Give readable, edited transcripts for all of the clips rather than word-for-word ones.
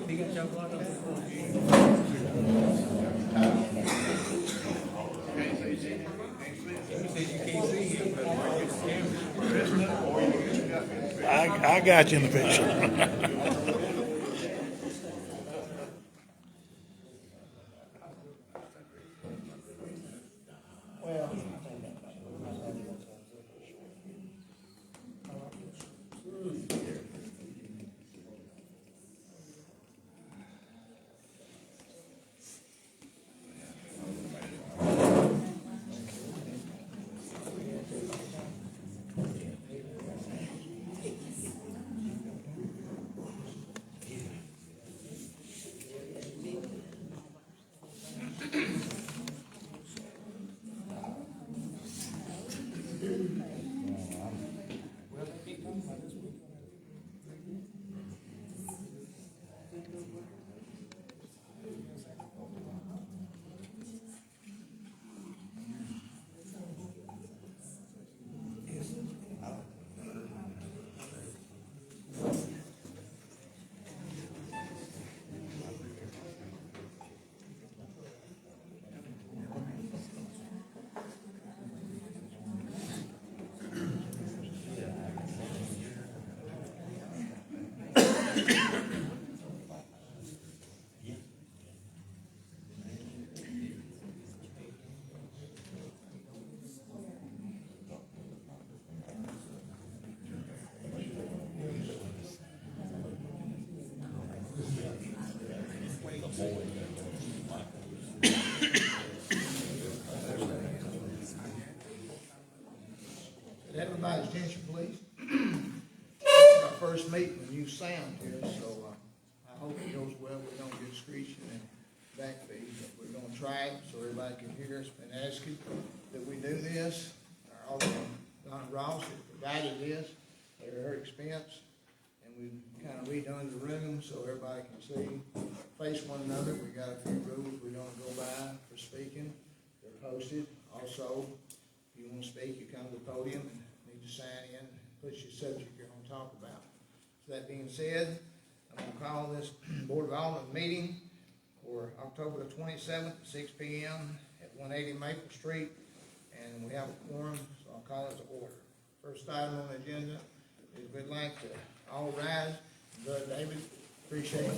He got your blood up. You said you can't see him, but I got you in the picture. Everybody's attention, please. It's our first meeting with new sound here, so I hope it goes well. We don't get screeching and backfeed, but we're going to try it so everybody can hear us. Been asking that we do this. Our Alderman Donna Ross has provided this at her expense, and we've kind of redone the room so everybody can see, face one another. We got a few rules we don't go by for speaking. They're posted. Also, if you want to speak, you come to the podium and need to sign in and put your subject you're going to talk about. So that being said, I'm going to call this Board of Alderman meeting for October the 27th at 6 p.m. at 180 Maple Street, and we have a quorum, so I'll call it to order. First item on the agenda is we'd like to all rise. Brother David, appreciate it.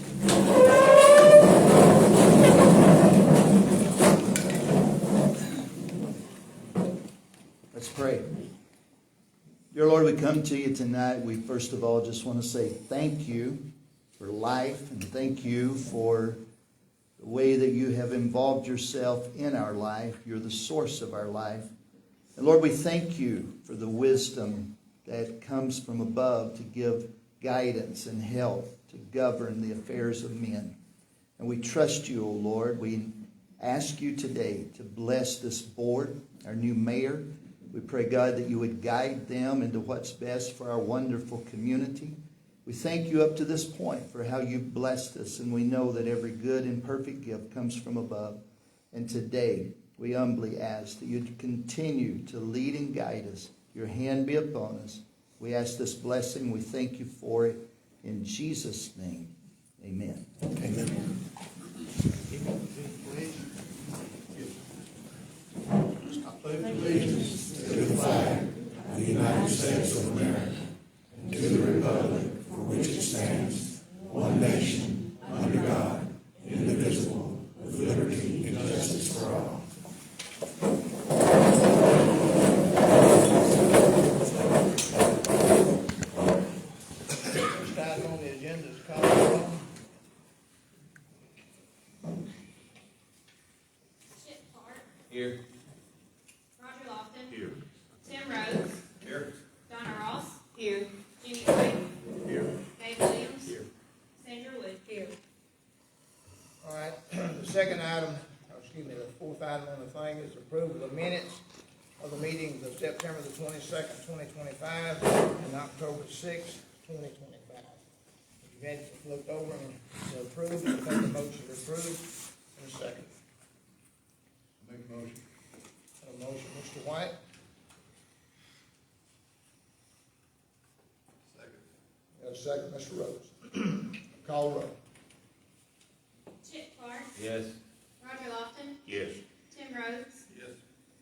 Let's pray. Dear Lord, we come to you tonight. We first of all just want to say thank you for life, and thank you for the way that you have involved yourself in our life. You're the source of our life. And Lord, we thank you for the wisdom that comes from above to give guidance and help to govern the affairs of men. And we trust you, O Lord. We ask you today to bless this board, our new mayor. We pray, God, that you would guide them into what's best for our wonderful community. We thank you up to this point for how you've blessed us, and we know that every good and perfect gift comes from above. And today, we humbly ask that you'd continue to lead and guide us. Your hand be upon us. We ask this blessing. We thank you for it. In Jesus' name, amen. Amen. I pledge allegiance To the flag of the United States of America, and to the republic for which it stands, one nation, under God, indivisible, with liberty and justice for all. First item on the agenda is call for roll. Chip Clark. Here. Roger Lofton. Here. Tim Rhodes. Here. Donna Ross. Here. Jimmy White. Here. Dave Williams. Here. Sandra Wood. Here. All right, the second item, the fourth item on the thing is approval of the minutes of the meetings of September the 22nd, 2025, and October 6th, 2025. You've had it looked over and approved, you take a motion to approve, and a second. Make a motion. A motion, Mr. White, a second, Mr. Rhodes. Call roll. Chip Clark. Yes. Roger Lofton. Yes. Tim Rhodes. Yes.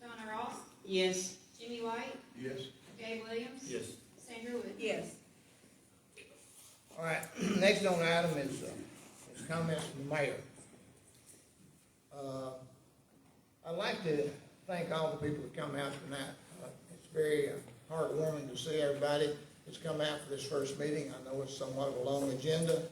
Donna Ross. Yes. Jimmy White. Yes. Gabe Williams. Yes. Sandra Wood. Yes. All right, next on the item is comments from the mayor. I'd like to thank all the people that come out tonight. It's very heartwarming to see everybody that's come out for this first meeting. I know it's somewhat of a long agenda,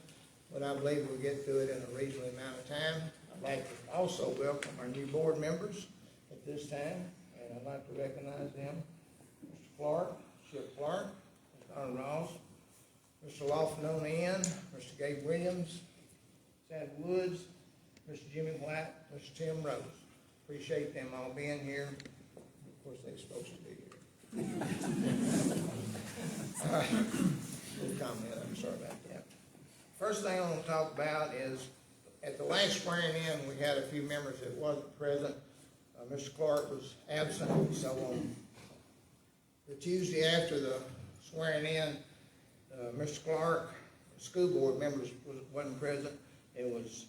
but I believe we'll get through it in a reasonable amount of time. I'd like to also welcome our new board members at this time, and I'd like to recognize them. Mr. Clark, Chip Clark, Mr. Donna Ross, Mr. Lofton on the end, Mr. Gabe Williams, Sad Woods, Mr. Jimmy White, Mr. Tim Rhodes. Appreciate them all being here. Of course, they're supposed to be here. All right, little comment, I'm sorry about that. First thing I want to talk about is, at the last swearing in, we had a few members that wasn't present. Mr. Clark was absent, so on the Tuesday after the swearing in, Mr. Clark, the school board members wasn't present. It was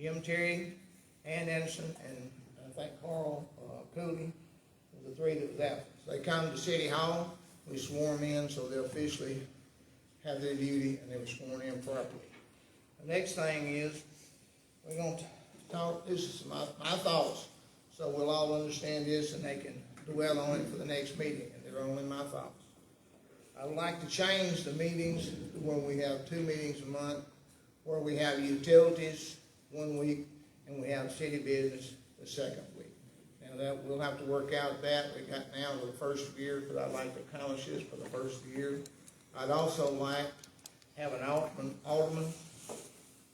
Jim Terry, Ann Anderson, and I think Carl Cooley were the three that was out. So they come to City Hall, we swore them in, so they officially have their duty, and they were sworn in properly. The next thing is, we're going to talk, this is my thoughts, so we'll all understand this and they can dwell on it for the next meeting, and they're only my thoughts. I would like to change the meetings to where we have 2 meetings a month, where we have utilities 1 week, and we have city business the second week. Now that, we'll have to work out that. We got now to the first year, because I'd like to accomplish this for the first year. I'd also like to have an alderman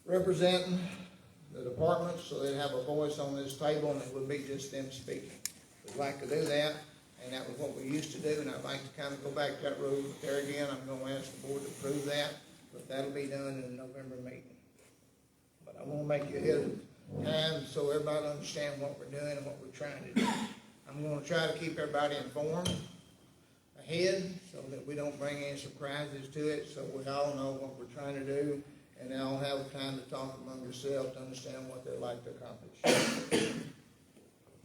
representing the departments, so they'd have a voice on this table, and it would be just them speaking. We'd like to do that. And that was what we used to do, and I'd like to kind of go back to that road. But there again, I'm going to ask the board to approve that, but that'll be done in the November meeting. But I want to make you ahead of time so everybody understands what we're doing and what we're trying to do. I'm going to try to keep everybody informed ahead so that we don't bring any surprises to it, so we all know what we're trying to do, and they all have time to talk among themselves to understand what they'd like to accomplish.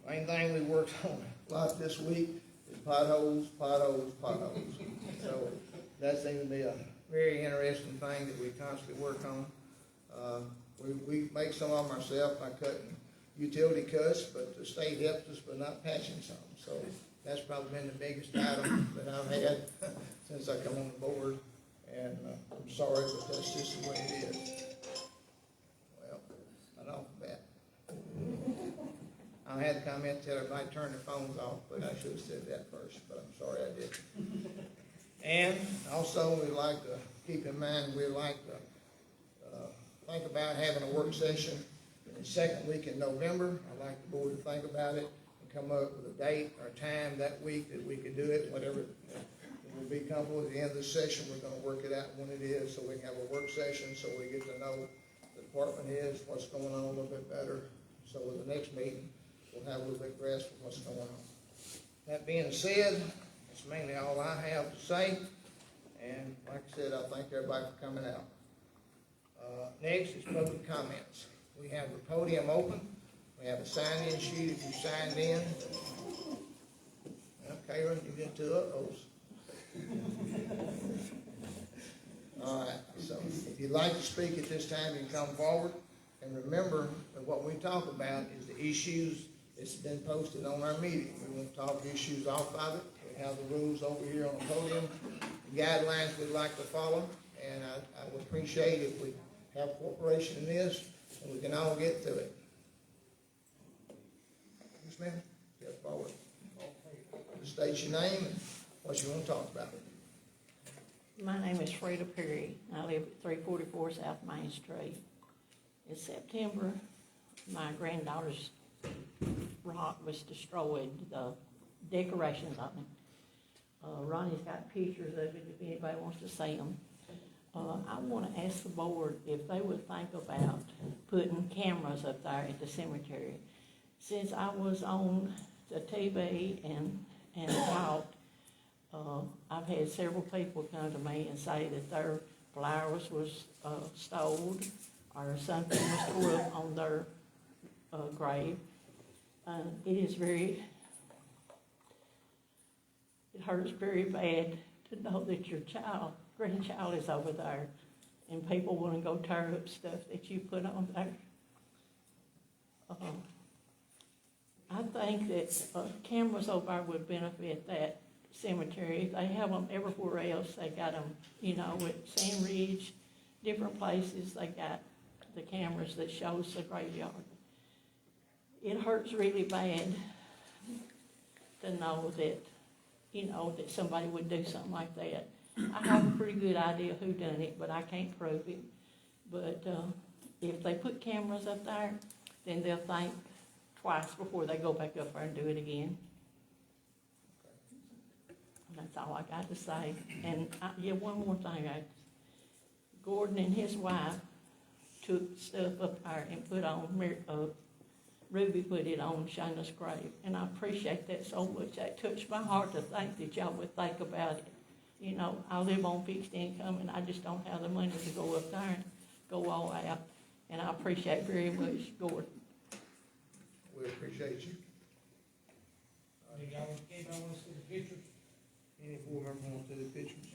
Main thing we worked on a lot this week is potholes. So that seems to be a very interesting thing that we constantly work on. We make some of them ourselves by cutting utility cuts, but the state helps us by not patching some. So that's probably been the biggest item that I've had since I come on the board. And I'm sorry, but that's just the way it is. Well, not off the bat. I had to comment to everybody turn their phones off, but I should have said that first, but I'm sorry I didn't. And also, we'd like to keep in mind, we'd like to think about having a work session in the second week in November. I'd like the board to think about it and come up with a date or time that week that we could do it, whatever would be comfortable. At the end of the session, we're going to work it out when it is, so we can have a work session, so we get to know the department is, what's going on a little bit better. So with the next meeting, we'll have a little bit of rest of what's going on. That being said, that's mainly all I have to say. And like I said, I thank everybody for coming out. Next is public comments. We have the podium open. We have a sign-in sheet if you signed in. Okay, you get 2 of those. All right, so if you'd like to speak at this time, you can come forward. And remember that what we talk about is the issues that's been posted on our meeting. We won't talk issues off of it. We have the rules over here on the podium, the guidelines we'd like to follow. And I would appreciate if we have cooperation in this and we can all get through it. Yes, ma'am? Step forward. State your name and what you want to talk about. My name is Freda Perry. I live at 344 South Main Street. In September, my granddaughter's rock was destroyed, the decorations of it. Ronnie's got pictures of it if anybody wants to see them. I want to ask the board if they would think about putting cameras up there at the cemetery. Since I was on the TV and talked, I've had several people come to me and say that their flowers was stolen or something was tore up on their grave. It hurts very bad to know that your grandchild is over there, and people want to go tear up stuff that you put on there. I think that cameras over there would benefit that cemetery. They have them everywhere else. They got them, at Sand Ridge, different places. They got the cameras that shows the graveyard. It hurts really bad to know that, that somebody would do something like that. I have a pretty good idea who done it, but I can't prove it. But if they put cameras up there, then they'll think twice before they go back up there and do it again. That's all I got to say. And one more thing. Gordon and his wife took stuff up there and put on, Ruby put it on Shayna's grave. And I appreciate that so much. That touched my heart to think that y'all would think about it. I live on fixed income and I just don't have the money to go up there and go all out. And I appreciate very much Gordon. We appreciate you. Y'all want to see the pictures? Any board member want to do the pictures?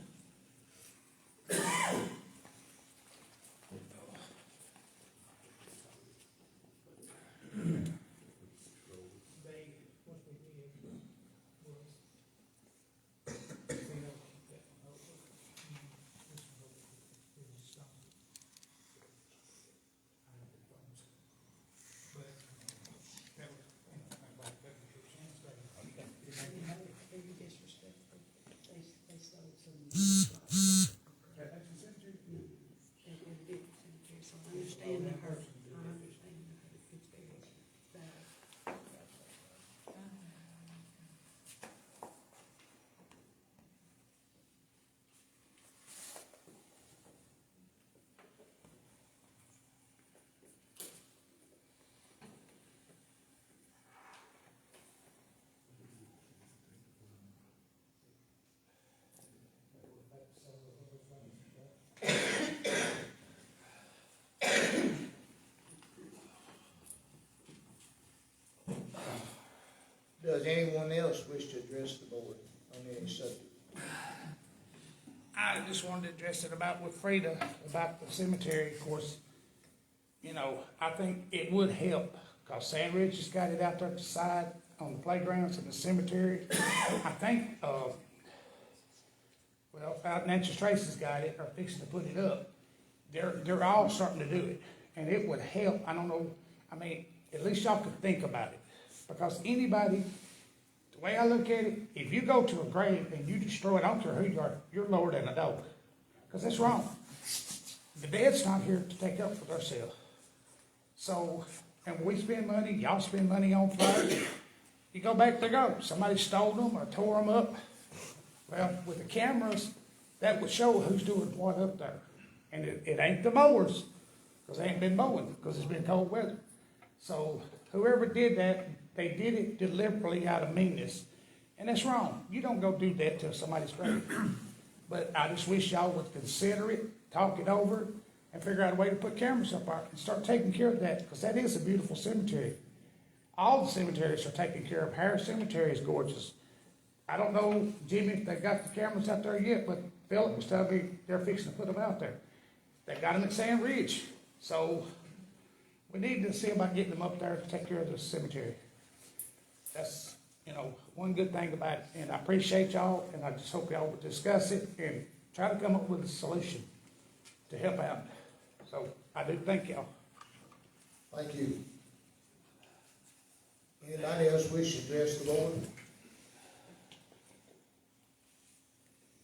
Does anyone else wish to address the board on any subject? I just wanted to address it with Frida, about the cemetery. Of course, I think it would help, because Sand Ridge has got it out there at the side on the playgrounds and the cemetery. I think, out Nancy Tracy's got it, or fixing to put it up. They're all starting to do it, and it would help. I don't know, at least y'all could think about it. Because anybody, the way I look at it, if you go to a grave and you destroy it, I don't care who you are, you're lower than a dog. Because that's wrong. The dead's not here to take up for themselves. So, and when we spend money, y'all spend money on flowers, you go back, they go. Somebody stole them or tore them up. Well, with the cameras, that would show who's doing what up there. And it ain't the mowers, because they ain't been mowing, because it's been cold weather. So, whoever did that, they did it deliberately out of meanness. And that's wrong. You don't go do that to somebody's grave. But I just wish y'all would consider it, talk it over, and figure out a way to put cameras up there and start taking care of that, because that is a beautiful cemetery. All the cemeteries are taken care of. Harris Cemetery is gorgeous. I don't know, Jimmy, if they got the cameras out there yet, but Philip was telling me they're fixing to put them out there. They got them at Sand Ridge. So we need to see about getting them up there to take care of the cemetery. That's, one good thing about it. And I appreciate y'all, and I just hope y'all would discuss it and try to come up with a solution to help out. So I do thank y'all. Thank you. Anybody else wish to address the board?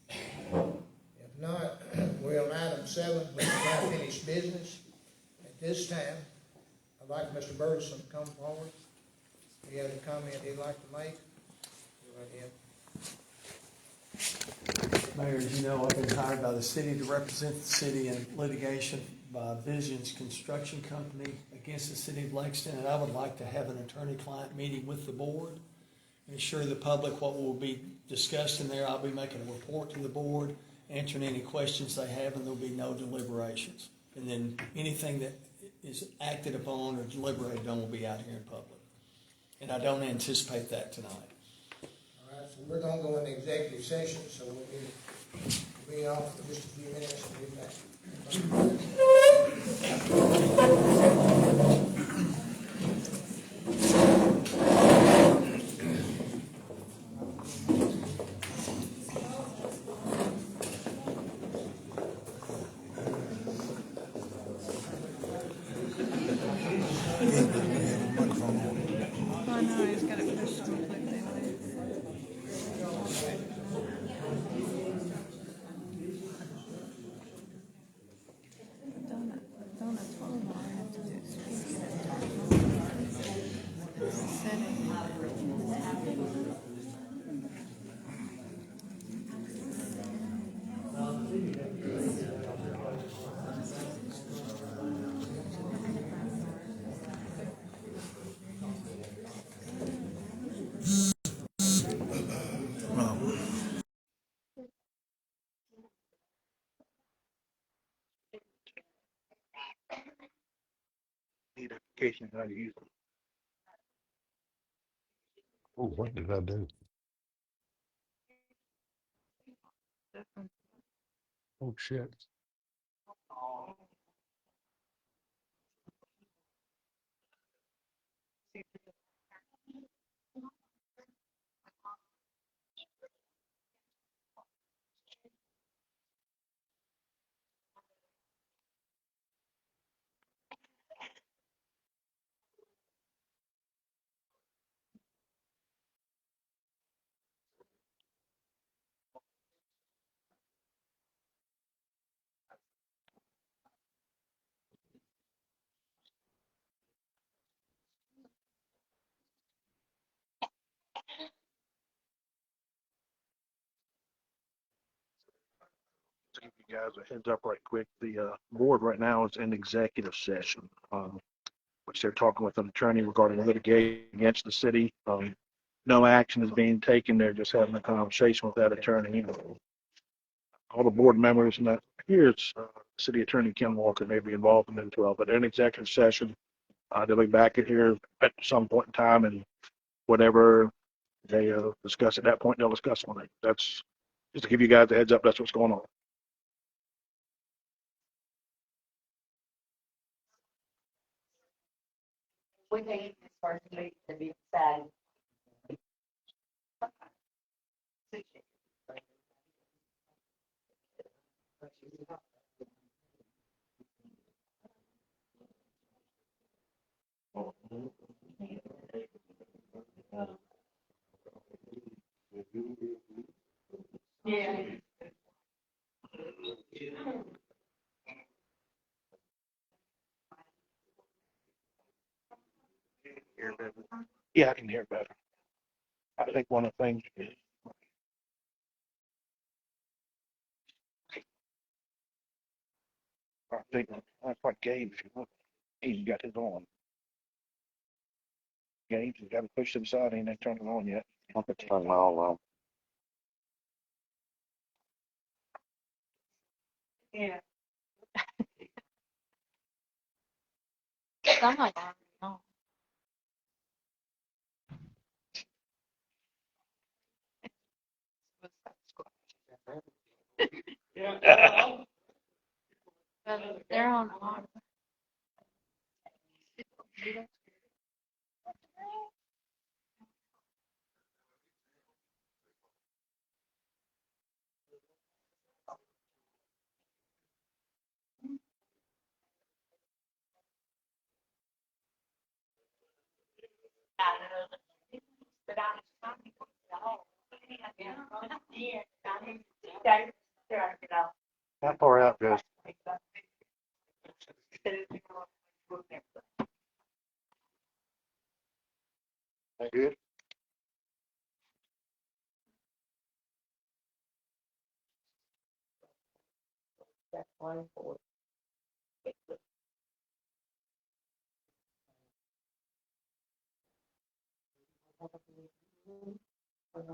If not, we're on item 7, which is unfinished business. At this time, I'd like Mr. Burleson to come forward. He has a comment he'd like to make. Go ahead. Mayor, as you know, I've been hired by the city to represent the city in litigation by Visions Construction Company against the city of Lexington, and I would like to have an attorney-client meeting with the board and assure the public what will be discussed in there. I'll be making a report to the board, answering any questions they have, and there'll be no deliberations. And then anything that is acted upon or deliberated on will be out here in public. And I don't anticipate that tonight. All right, so we're gonna go into executive session, so we'll be off for just a few minutes and be back. I know, he's got it pushed completely away. Donut's phone, all I have to do is speak it and talk on setting. Identification, how to use it. Oh, what did I do? Oh, shit. To give you guys a heads up right quick, the board right now is in executive session, which they're talking with an attorney regarding litigation against the city. No action is being taken. They're just having a conversation with that attorney. All the board members and that here's City Attorney Kim Walker may be involved in it as well, but they're in executive session. They'll be back in here at some point in time, and whatever they discuss at that point, they'll discuss on it. That's just to give you guys a heads up. That's what's going on. We need this first meeting to be decided. Yeah. Hear better. Yeah, I can hear better. I think one of the things is I think that's what Gabe, if you look, he's got his on. Gabe's got to push to the side, ain't they turned it on yet? I'll put it on. Yeah. I'm like, I don't know. They're on water. How far out goes? That good? That's 1 4. Yeah.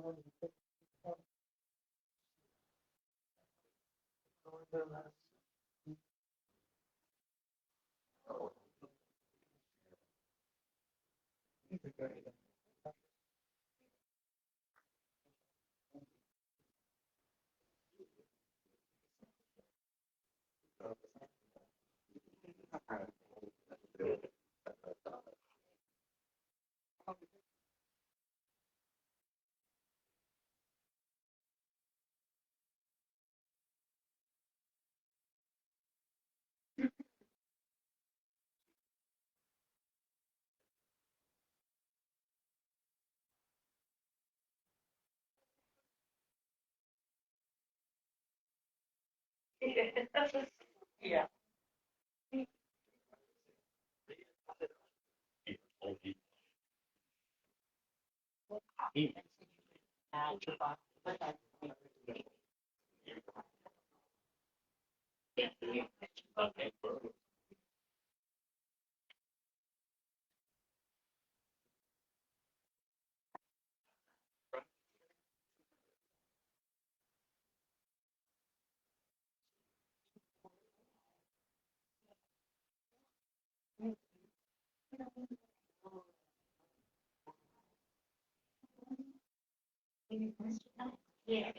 Yeah.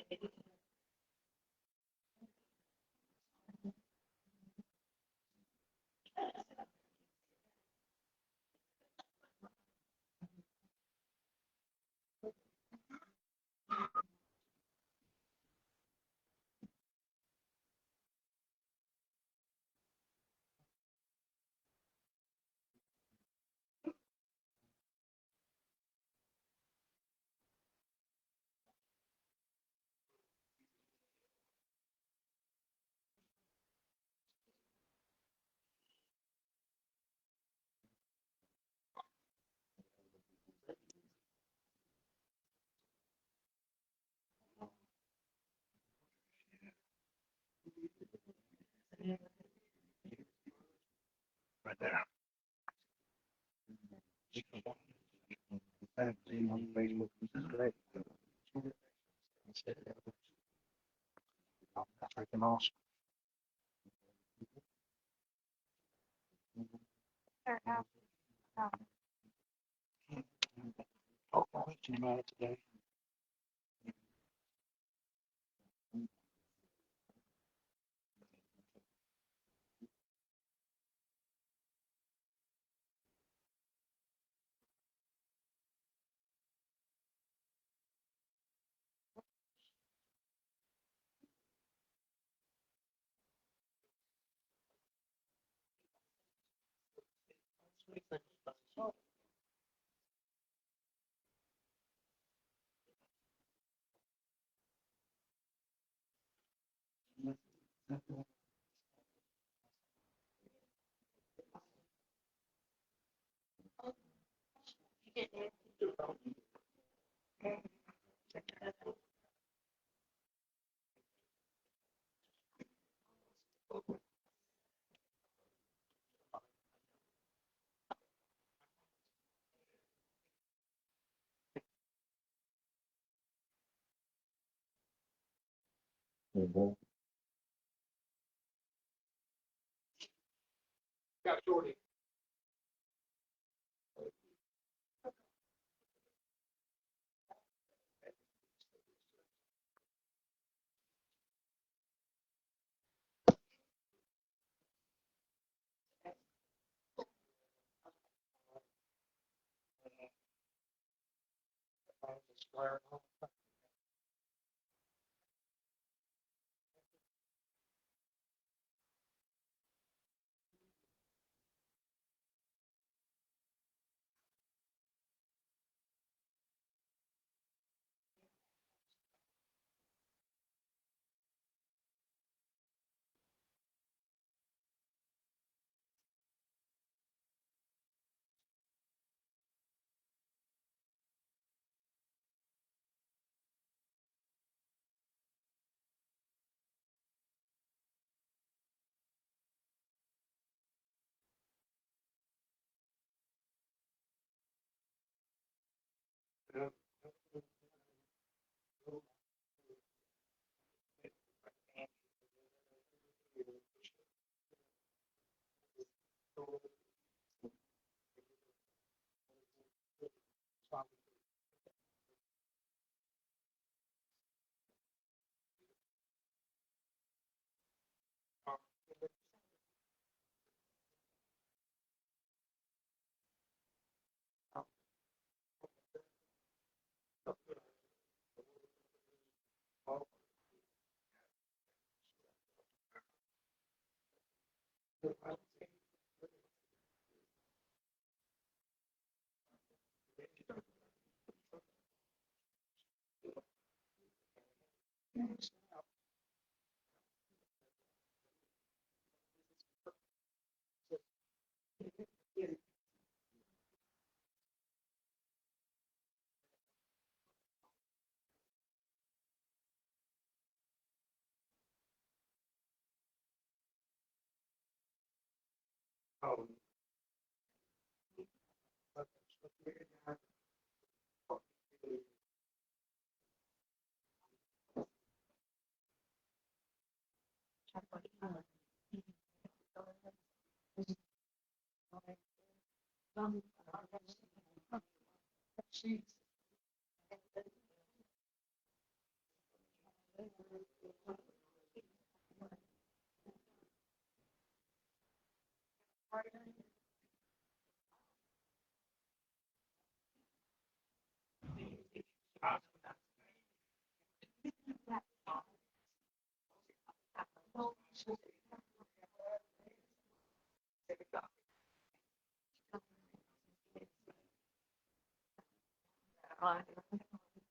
Right there. I've seen on Facebook. This is great. That's freaking awesome. Oh, question about it today.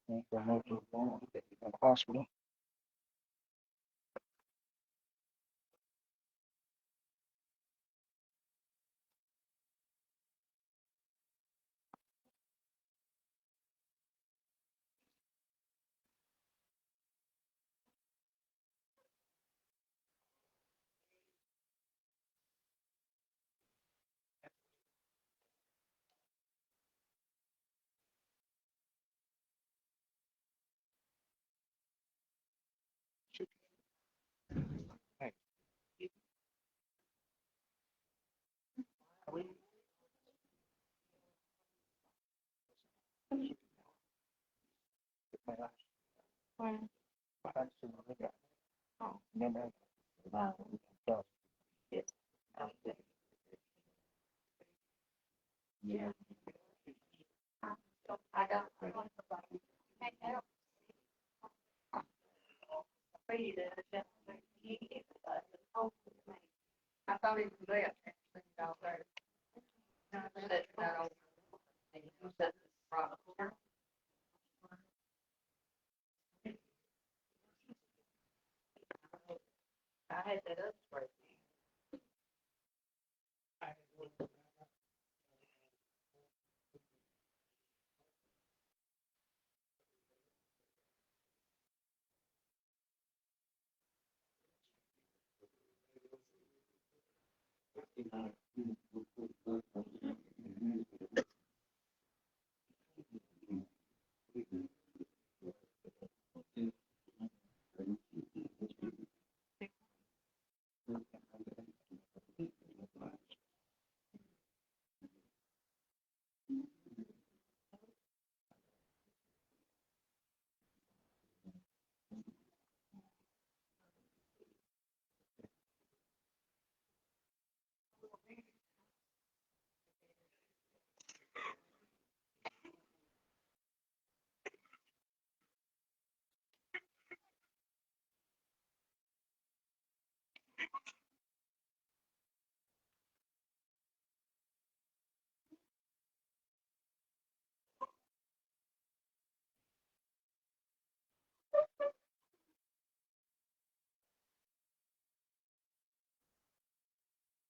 Won't go no to the bone, in the hospital. Hey. I thought he was there. I had that up for you.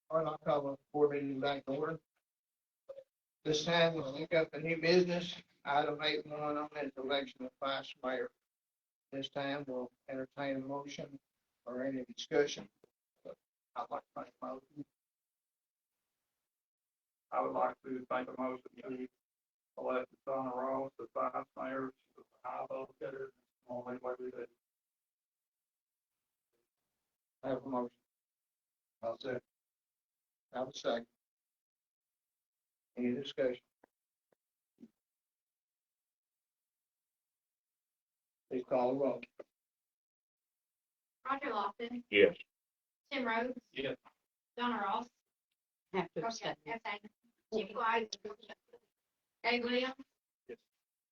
All right, I'll call the board meeting back to order. This time, we'll look up a new business. Item 8.1 on is election of vice mayor. This time, we'll entertain a motion or any discussion. I'd like to make a motion. I would like to make a motion to elect Donna Ross as vice mayor, she's a high vote getter, only way we do. I have a motion. I'll second. I have a second. Any discussion? Please call the roll. Roger Lofton, Yes. Tim Rhodes, Yes. Donna Ross, Have to okay, abstain. Jimmy White, Dave Williams, Yes.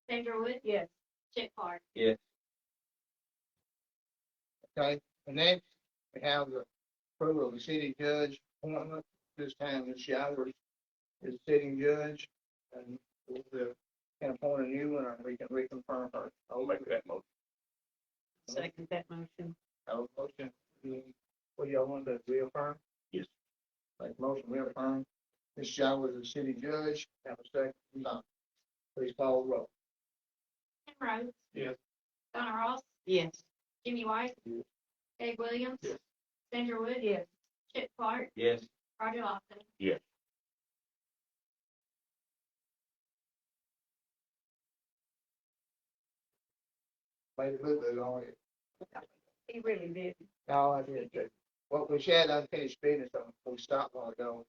Sandra Wood, Yes. Chip Clark. Yes. Okay, and next, we have the approval of the city judge appointment. This time, Ms. Showers is sitting judge, and we can appoint a new one, or we can reconfirm her. I'll make that motion. Second that motion. Have a motion, what y'all want to reaffirm? Yes. Make a motion, reaffirm. Ms. Showers is city judge, have a second, no. Please call the roll. Tim Rhodes, Yes. Donna Ross, Yes. Jimmy White, Yes. Dave Williams, Yes. Sandra Wood, Yes. Chip Clark, Yes. Roger Lawson. Yes. Made a good move on it. He really did. No, I did too. What we had unfinished business on, we stopped a while ago.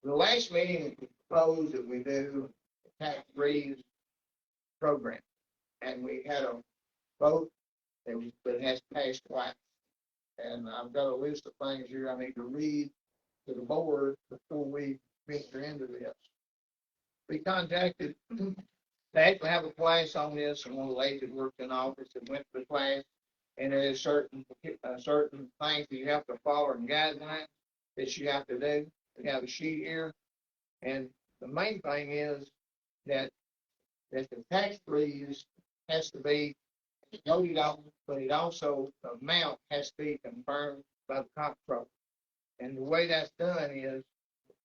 The last meeting, we proposed that we do a tax freeze program. And we had a vote that has passed twice. And I've got a list of things here I need to read to the board before we venture into this. We contacted, they actually have a class on this, and one of the ladies that worked in office that went to the class. And there is certain things that you have to follow and guidelines that you have to do. We have a sheet here. And the main thing is that the tax freeze has to be noted on, but it also, the amount has to be confirmed by the comptroller. And the way that's done is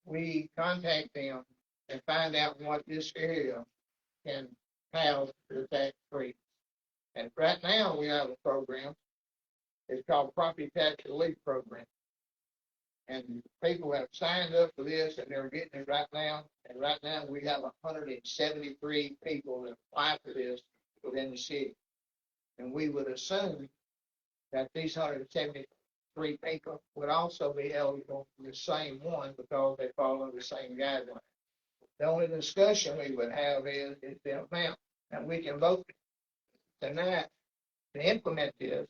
we contact them and find out what this area can have for the tax freeze. And right now, we have a program, it's called Property Tax Relief Program. And people have signed up for this, and they're getting it right now. And right now, we have 173 people that apply for this within the city. And we would assume that these 173 people would also be eligible for the same one because they follow the same guidelines. The only discussion we would have is the amount. And we can vote tonight to implement this,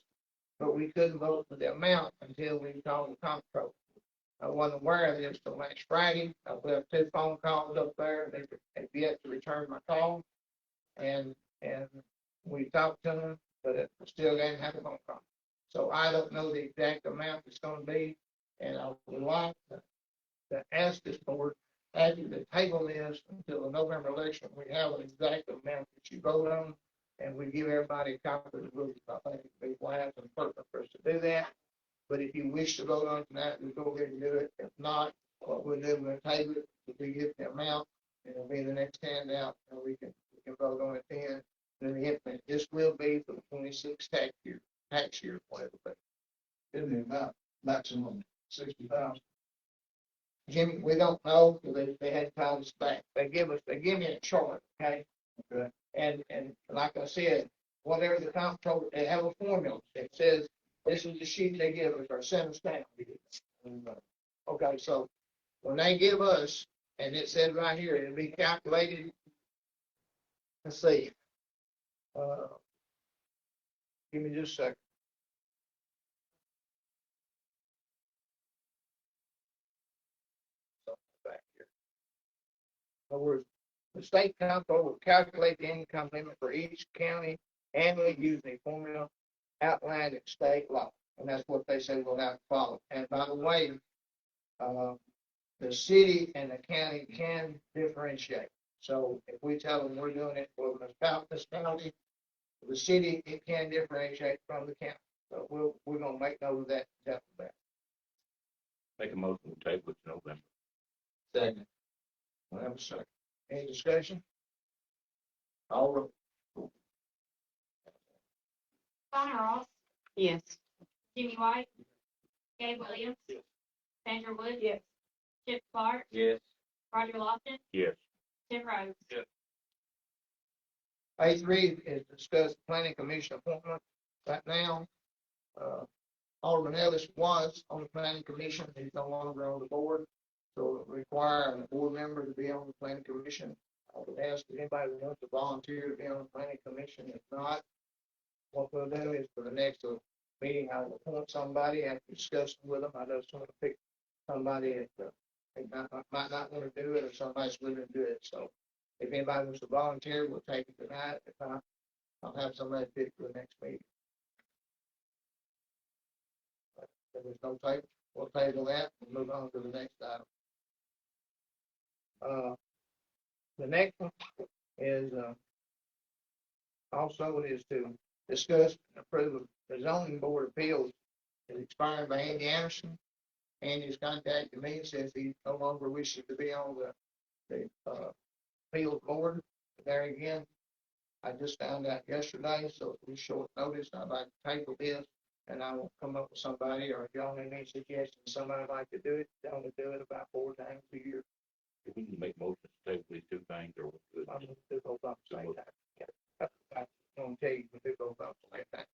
but we couldn't vote for the amount until we called the comptroller. I wasn't aware of this till last Friday. I left 2 phone calls up there. They've yet to return my call. And we talked to them, but it still didn't have a phone call. So I don't know the exact amount it's gonna be. And I would like to ask this board, after the table is until the November election, we have an exact amount that you vote on. And we give everybody a copy of the rules. I think it'd be wise and pertinent for us to do that. But if you wish to vote on tonight, we go ahead and do it. If not, what we'll do, we'll table it, if we get the amount, and it'll be the next handout, and we can vote on it then. And then the implement, this will be for the 26 tax year, whatever. Isn't it about maximum 60,000? Jimmy, we don't know, because they hadn't called us back. They give me a chart, okay? Okay. And like I said, whatever the comptroller, they have a formula that says, this is the sheet they give us, or send us down. Okay, so when they give us, and it says right here, it'll be calculated. Let's see. Give me just a second. Back here. In other words, the state comptroller will calculate the income limit for each county annually using a formula outlined in state law. And that's what they say we'll have to follow. And by the way, the city and the county can differentiate. So if we tell them we're doing it for this penalty, the city, it can differentiate from the county. So we're gonna make note of that. Make a motion to table it to November. Second. We'll have a second. Any discussion? All right. Donna Ross, Yes. Jimmy White, Dave Williams, Yes. Sandra Wood, Yes. Chip Clark, Yes. Roger Lawson, Yes. Tim Rhodes. Yes. A3 is discuss planning commission appointment. Right now, Alderman Ellis was on the planning commission. He's no longer on the board. So it requires a board member to be on the planning commission. I would ask if anybody who wants to volunteer to be on the planning commission. If not, what we'll do is for the next meeting, I will appoint somebody after discussing with them. I just want to pick somebody that they might not want to do it, or somebody's willing to do it. So if anybody wants to volunteer, we'll take it tonight. If not, I'll have somebody pick for the next meeting. If there's no table, we'll table that and move on to the next item. The next one is, also is to discuss and approve the zoning board appeals is expired by Andy Anderson. Andy's contacted me and says he no longer wishes to be on the appeals board. There again, I just found out yesterday, so it was short notice. I'd like to table this, and I will come up with somebody, or if y'all have any suggestions, somebody would like to do it, y'all to do it about 4 times a year. If we can make motions to table these two things, or I'm gonna do both at the same time. I'm gonna tell you to do both at the same time.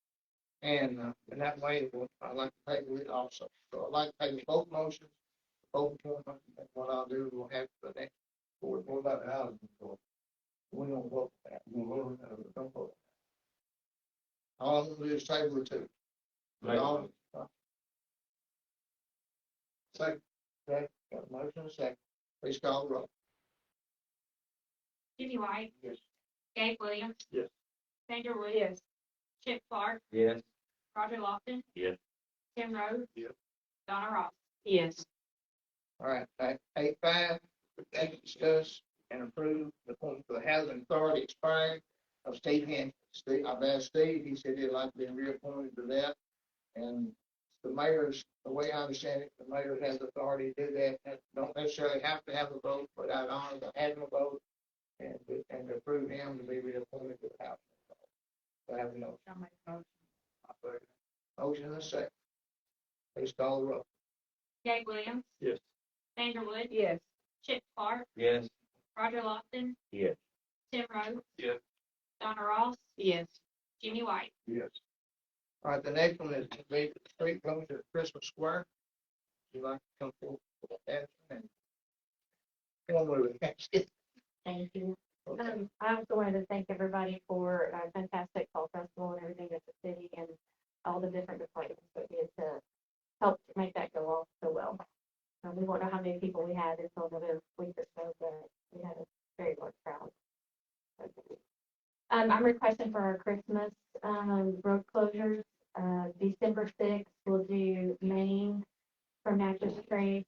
And in that way, I'd like to table it also. So I'd like to table both motions, both appointments, and what I'll do, we'll have the next board. What about the housing authority? We don't vote for that. We don't vote. All I'm gonna do is table it too. But all, second, okay, got a motion and a second. Please call the roll. Jimmy White. Yes. Gabe Williams. Yes. Sandra Williams. Chip Clark. yes. Roger Lofton. Yes. Tim Rhodes. Yes. Donna Ross. Yes. All right, 8.5, discuss and approve the appointment for the housing authority expiring of Steve Hampton. Steve, I've asked Steve, he said he'd like to be reappointed to that. And the mayor's, the way I understand it, the mayor has authority to do that. And don't necessarily have to have a vote, but I'd honor the having a vote and to approve him to be reappointed to the housing authority. So I have a motion. I'll make a motion. Motion and a second. Please call the roll. Gabe Williams. Yes. Sandra Wood. Yes. Chip Clark. Yes. Roger Lofton. Yes. Tim Rhodes. Yes. Donna Ross. Yes. Jimmy White. Yes. All right, the next one is to be the street closure at Christmas Square. Would you like to come forward with that? And formally with that. Thank you. Okay. I also wanted to thank everybody for a fantastic fall festival and everything at the city and all the different departments that did to help make that go off so well. We won't know how many people we had until another week or so, but we had a very large crowd. I'm requesting for our Christmas road closures. December 6th, we'll do Main from Natchez Trace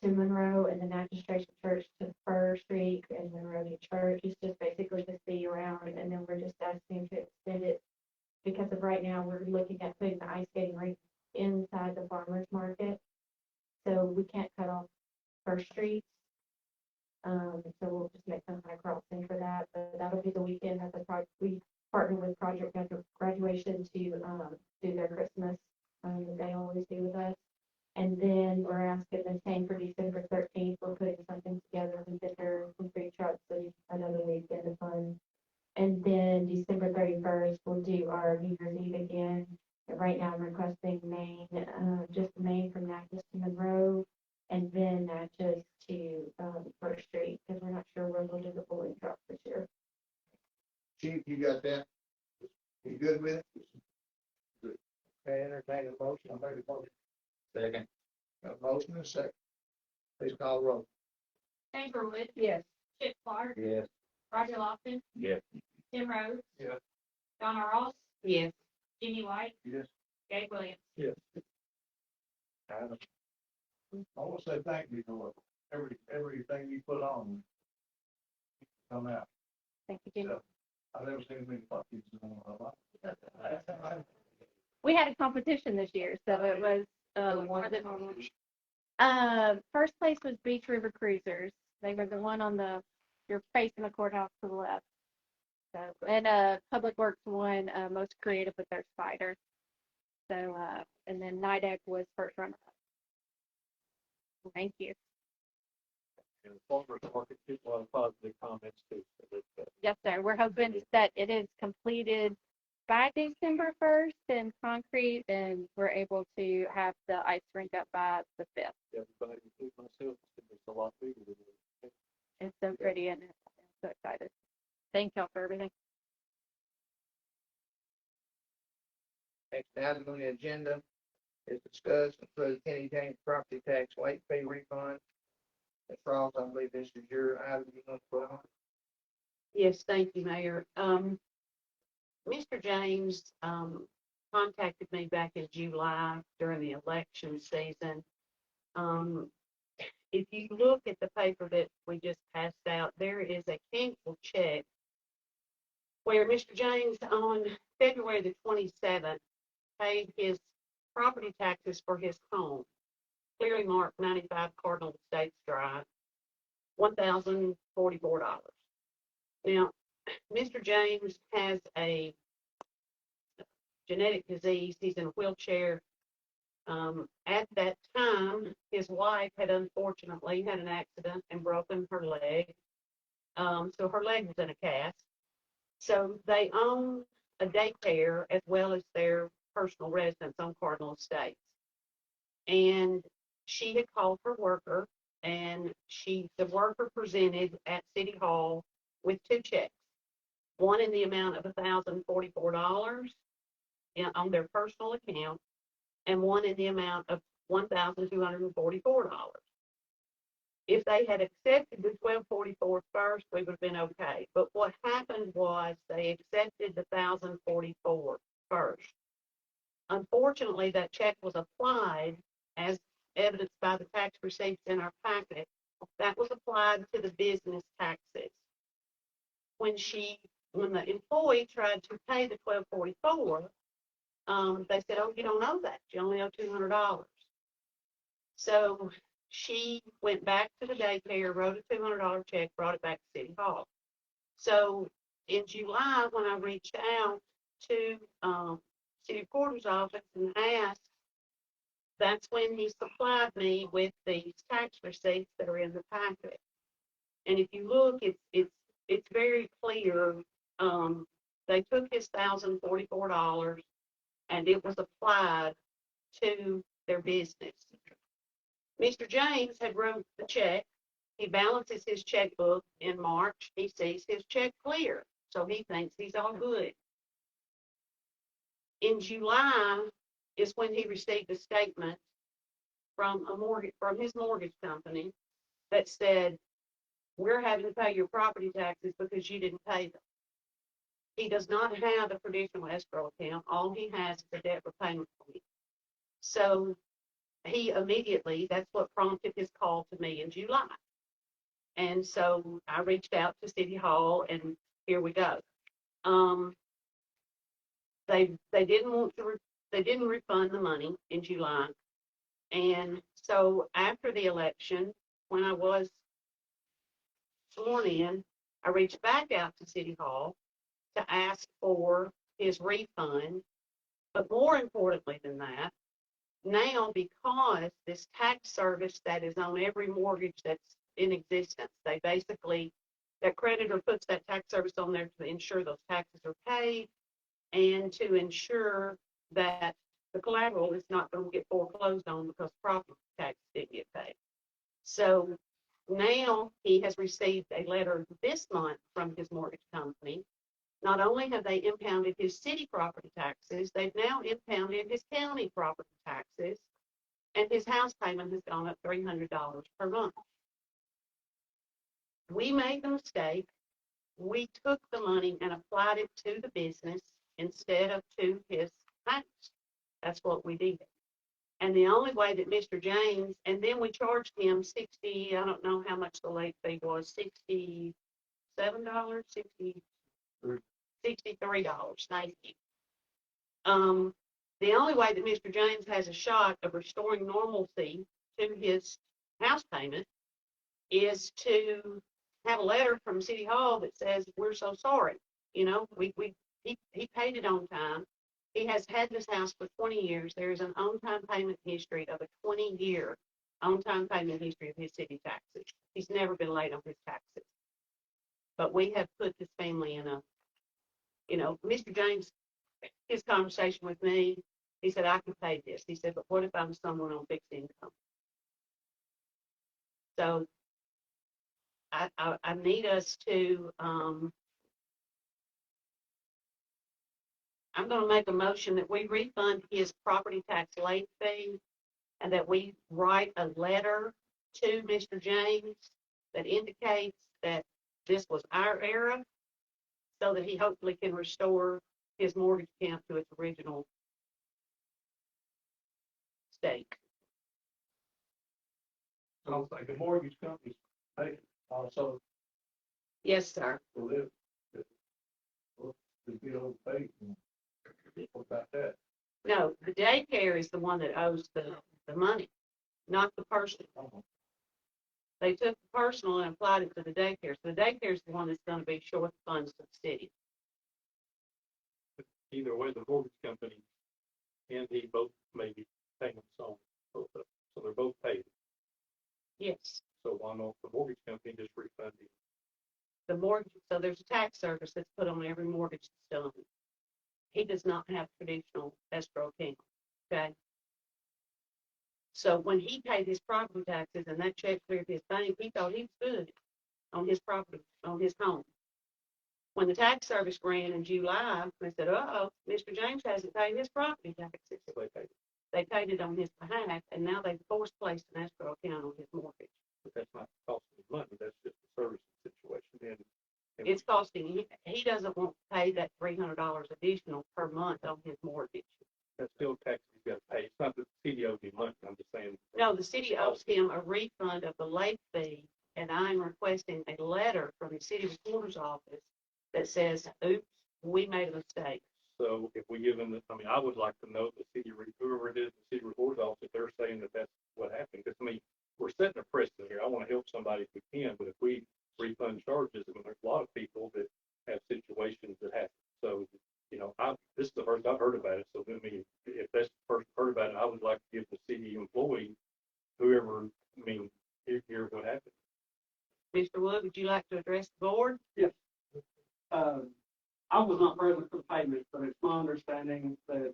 to Monroe, and then Natchez Trace Church to Fur Street and Monroe New Church. It's just basically to see around, and then we're just asking to extend it because of right now we're looking at putting the ice skating rink inside the farmers market, so we can't cut off First Street. So we'll just make some kind of crossing for that, but that'll be the weekend that we partner with Project Graduation to do their Christmas that they always do with us. And then we're asking the same for December 13th. We're putting something together with vendors and food trucks, so another weekend of fun. And then December 31st, we'll do our New Year's Eve again. And right now I'm requesting Main, just Main from Natchez to Monroe, and then Natchez to First Street, because we're not sure where we'll do the bowling drop this year. Chief, you got that? You good with it? Good. Okay, entertain a motion. I made a motion. Second. Got a motion and a second. Please call the roll. Sandra Wood. Yes. Chip Clark. Yes. Roger Lofton. Yes. Tim Rhodes. Yes. Donna Ross. Yes. Jimmy White. Yes. Gabe Williams. Yes. I want to say thank you for everything you put on. Come out. Thank you, Jimmy. I've never seen many puppies in my life. We had a competition this year, so it was more than normal. First place was Beach River Cruisers. They were the one on you're facing the courthouse to the left. So, and Public Works won most creative with their spider. So, and then NIDAC was first runner up. Thank you. And the farmers market, people have positive comments too. Yes, sir. We're hoping that it is completed by December 1st and concrete, and we're able to have the ice rink up by the 5th. Everybody, including myself, it's a lot bigger than it. It's so pretty, and I'm so excited. Thank y'all for everything. Next item on the agenda is discuss and approve Kenny James property tax late fee refund. Ms. Ross, I believe this is your item you want to put on. Yes, thank you, Mayor. Mr. James, contacted me back in July during the election season. If you look at the paper that we just passed out, there is a canceled check where Mr. James on February the 27th paid his property taxes for his home, clearly marked 95 Cardinal Estates Drive, $1,044. Now, Mr. James has a genetic disease. He's in a wheelchair. At that time, his wife had unfortunately had an accident and broken her leg. So her leg was in a cast. So they own a daycare as well as their personal residence on Cardinal Estates. And she had called her worker, and the worker presented at City Hall with two checks, one in the amount of $1,044 on their personal account, and one in the amount of $1,244. If they had accepted the $1,244 first, we would have been okay. But what happened was they accepted the $1,044 first. Unfortunately, that check was applied, as evidenced by the tax receipts in our packet, that was applied to the business taxes. When the employee tried to pay the $1,244, they said, "Oh, you don't owe that. You only owe $200." So she went back to the daycare, wrote a $200 check, brought it back to City Hall. So in July, when I reached out to City Recorder's office and asked, that's when he supplied me with these tax receipts that are in the packet. And if you look, it's very clear. They took his $1,044 and it was applied to their business. Mr. James had wrote the check. He balances his checkbook in March. He sees his check clear, so he thinks he's all good. In July is when he received a statement from his mortgage company that said, "We're having to pay your property taxes because you didn't pay them." He does not have a traditional escrow account. All he has is a debt repayment plan. So he immediately, that's what prompted his call to me in July. And so I reached out to City Hall, and here we go. They didn't refund the money in July. And so after the election, when I was sworn in, I reached back out to City Hall to ask for his refund. But more importantly than that, now, because this tax service that is on every mortgage that's in existence, that creditor puts that tax service on there to ensure those taxes are paid and to ensure that the collateral is not going to get foreclosed on because property tax didn't get paid. So now he has received a letter this month from his mortgage company. Not only have they impounded his city property taxes, they've now impounded his county property taxes, and his house payment has gone up $300 per month. We made the mistake. We took the money and applied it to the business instead of to his house. That's what we did. And the only way that Mr. James, and then we charged him I don't know how much the late fee was, $67, $63. Thank you. The only way that Mr. James has a shot of restoring normalcy to his house payment is to have a letter from City Hall that says, "We're so sorry. You know, he paid it on time. He has had this house for 20 years. There is an on-time payment history of a 20-year on-time payment history of his city taxes. He's never been late on his taxes. But we have put this family in Mr. James, his conversation with me, he said, "I can pay this." He said, "But what if I'm someone on fixed income?" So I need us to I'm gonna make a motion that we refund his property tax late fee and that we write a letter to Mr. James that indicates that this was our error so that he hopefully can restore his mortgage account to its original state. I don't think the mortgage company's paid also Yes, sir. to live. To get overpaid. What about that? No, the daycare is the one that owes the money, not the person. They took the personal and applied it to the daycare. So the daycare is the one that's gonna be short funds to the city. Either way, the mortgage company and he both may be payments on both of them. So they're both paid. Yes. So why not the mortgage company just refund him? The mortgage, so there's a tax service that's put on every mortgage that's done. He does not have traditional escrow account, okay? So when he paid his property taxes and that check cleared his bank, he thought he was good on his property, on his home. When the tax service ran in July, they said, uh-oh, Mr. James hasn't paid his property taxes. So they paid it. They paid it on his behalf, and now they've forced placed an escrow account on his mortgage. But that's not costing him money. That's just a service situation. And It's costing, he doesn't want to pay that $300 additional per month on his mortgage. that's still taxes he's got to pay. It's not that the city owes him money. I'm just saying. No, the city owes him a refund of the late fee, and I'm requesting a letter from the city recorder's office that says, oops, we made a mistake. So if we give them this, I mean, I would like to know the city, whoever it is, the city recorder's office, if they're saying that that's what happened. Because, I mean, we're setting a precedent here. I want to help somebody if we can, but if we refund charges, I mean, there's a lot of people that have situations that happen. So, you know, this is the first I've heard about it. So, I mean, if that's the first I've heard about it, I would like to give the city employee, whoever, I mean, hear what happened. Mr. Wood, would you like to address the board? Yes. I was not present for the payment, but it's my understanding that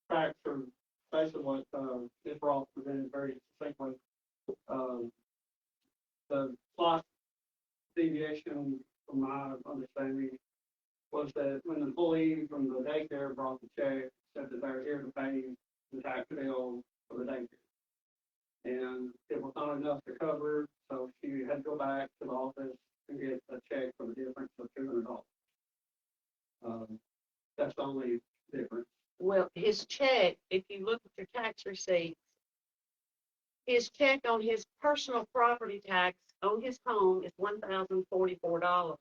facts are basically what Ms. Ross presented very succinctly. The slight deviation from my understanding was that when the employee from the daycare brought the check, said that they were here to pay the tax bill for the daycare. And it was not enough to cover, so she had to go back to the office and get a check for the difference of $200. That's the only difference. Well, his check, if you look at your tax receipts, his check on his personal property tax on his home is $1,044.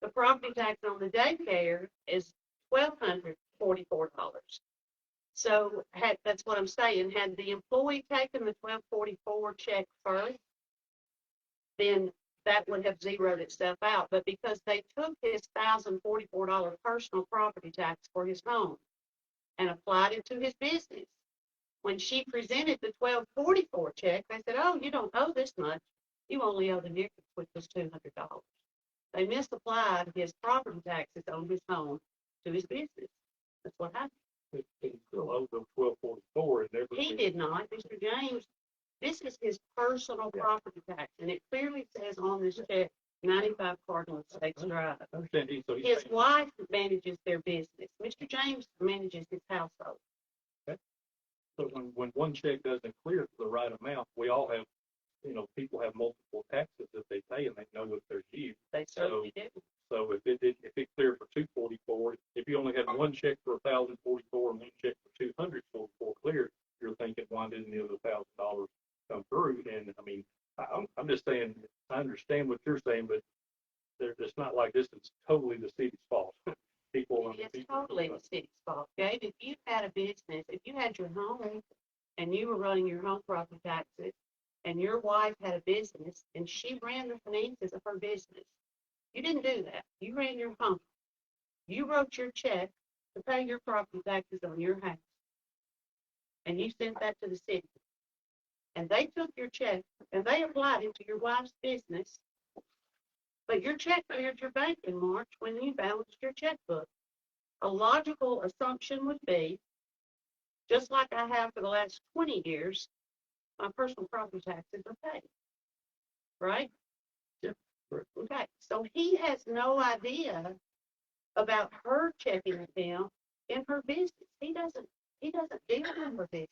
The property tax on the daycare is $1,244. So that's what I'm saying. Had the employee taken the $1,244 check first, then that would have zeroed itself out. But because they took his $1,044 personal property tax for his home and applied it to his business, when she presented the $1,244 check, they said, oh, you don't owe this much. You only owe the difference, which was $200. They misapplied his property taxes on his home to his business. That's what happened. He still owes them $1,244 and everything. He did not. Mr. James, this is his personal property tax, and it clearly says on this check, 95 Cardinal Estates Drive. I understand. So he's His saying, wife manages their business. Mr. James manages his household. so when one check doesn't clear for the right amount, we all have, you know, people have multiple taxes that they pay and they know what they're due. They certainly do. So if it cleared for $244, if you only had one check for $1,044 and one check for $244 cleared, you're thinking, why didn't the other $1,000 come through? And I mean, I'm just saying, I understand what you're saying, but it's not like this is totally the city's fault. It's totally the city's fault, Gabe. If you had a business, if you had your home and you were running your home property taxes and your wife had a business and she ran the finances of her business, you didn't do that. You ran your home. You wrote your check to pay your property taxes on your house. And you sent that to the city. And they took your check and they applied it to your wife's business. But your check cleared your bank in March when you balanced your checkbook. A logical assumption would be, just like I have for the last 20 years, my personal property taxes are paid. Right? Yeah. Okay. So he has no idea about her checking account in her business. He doesn't deal in her business.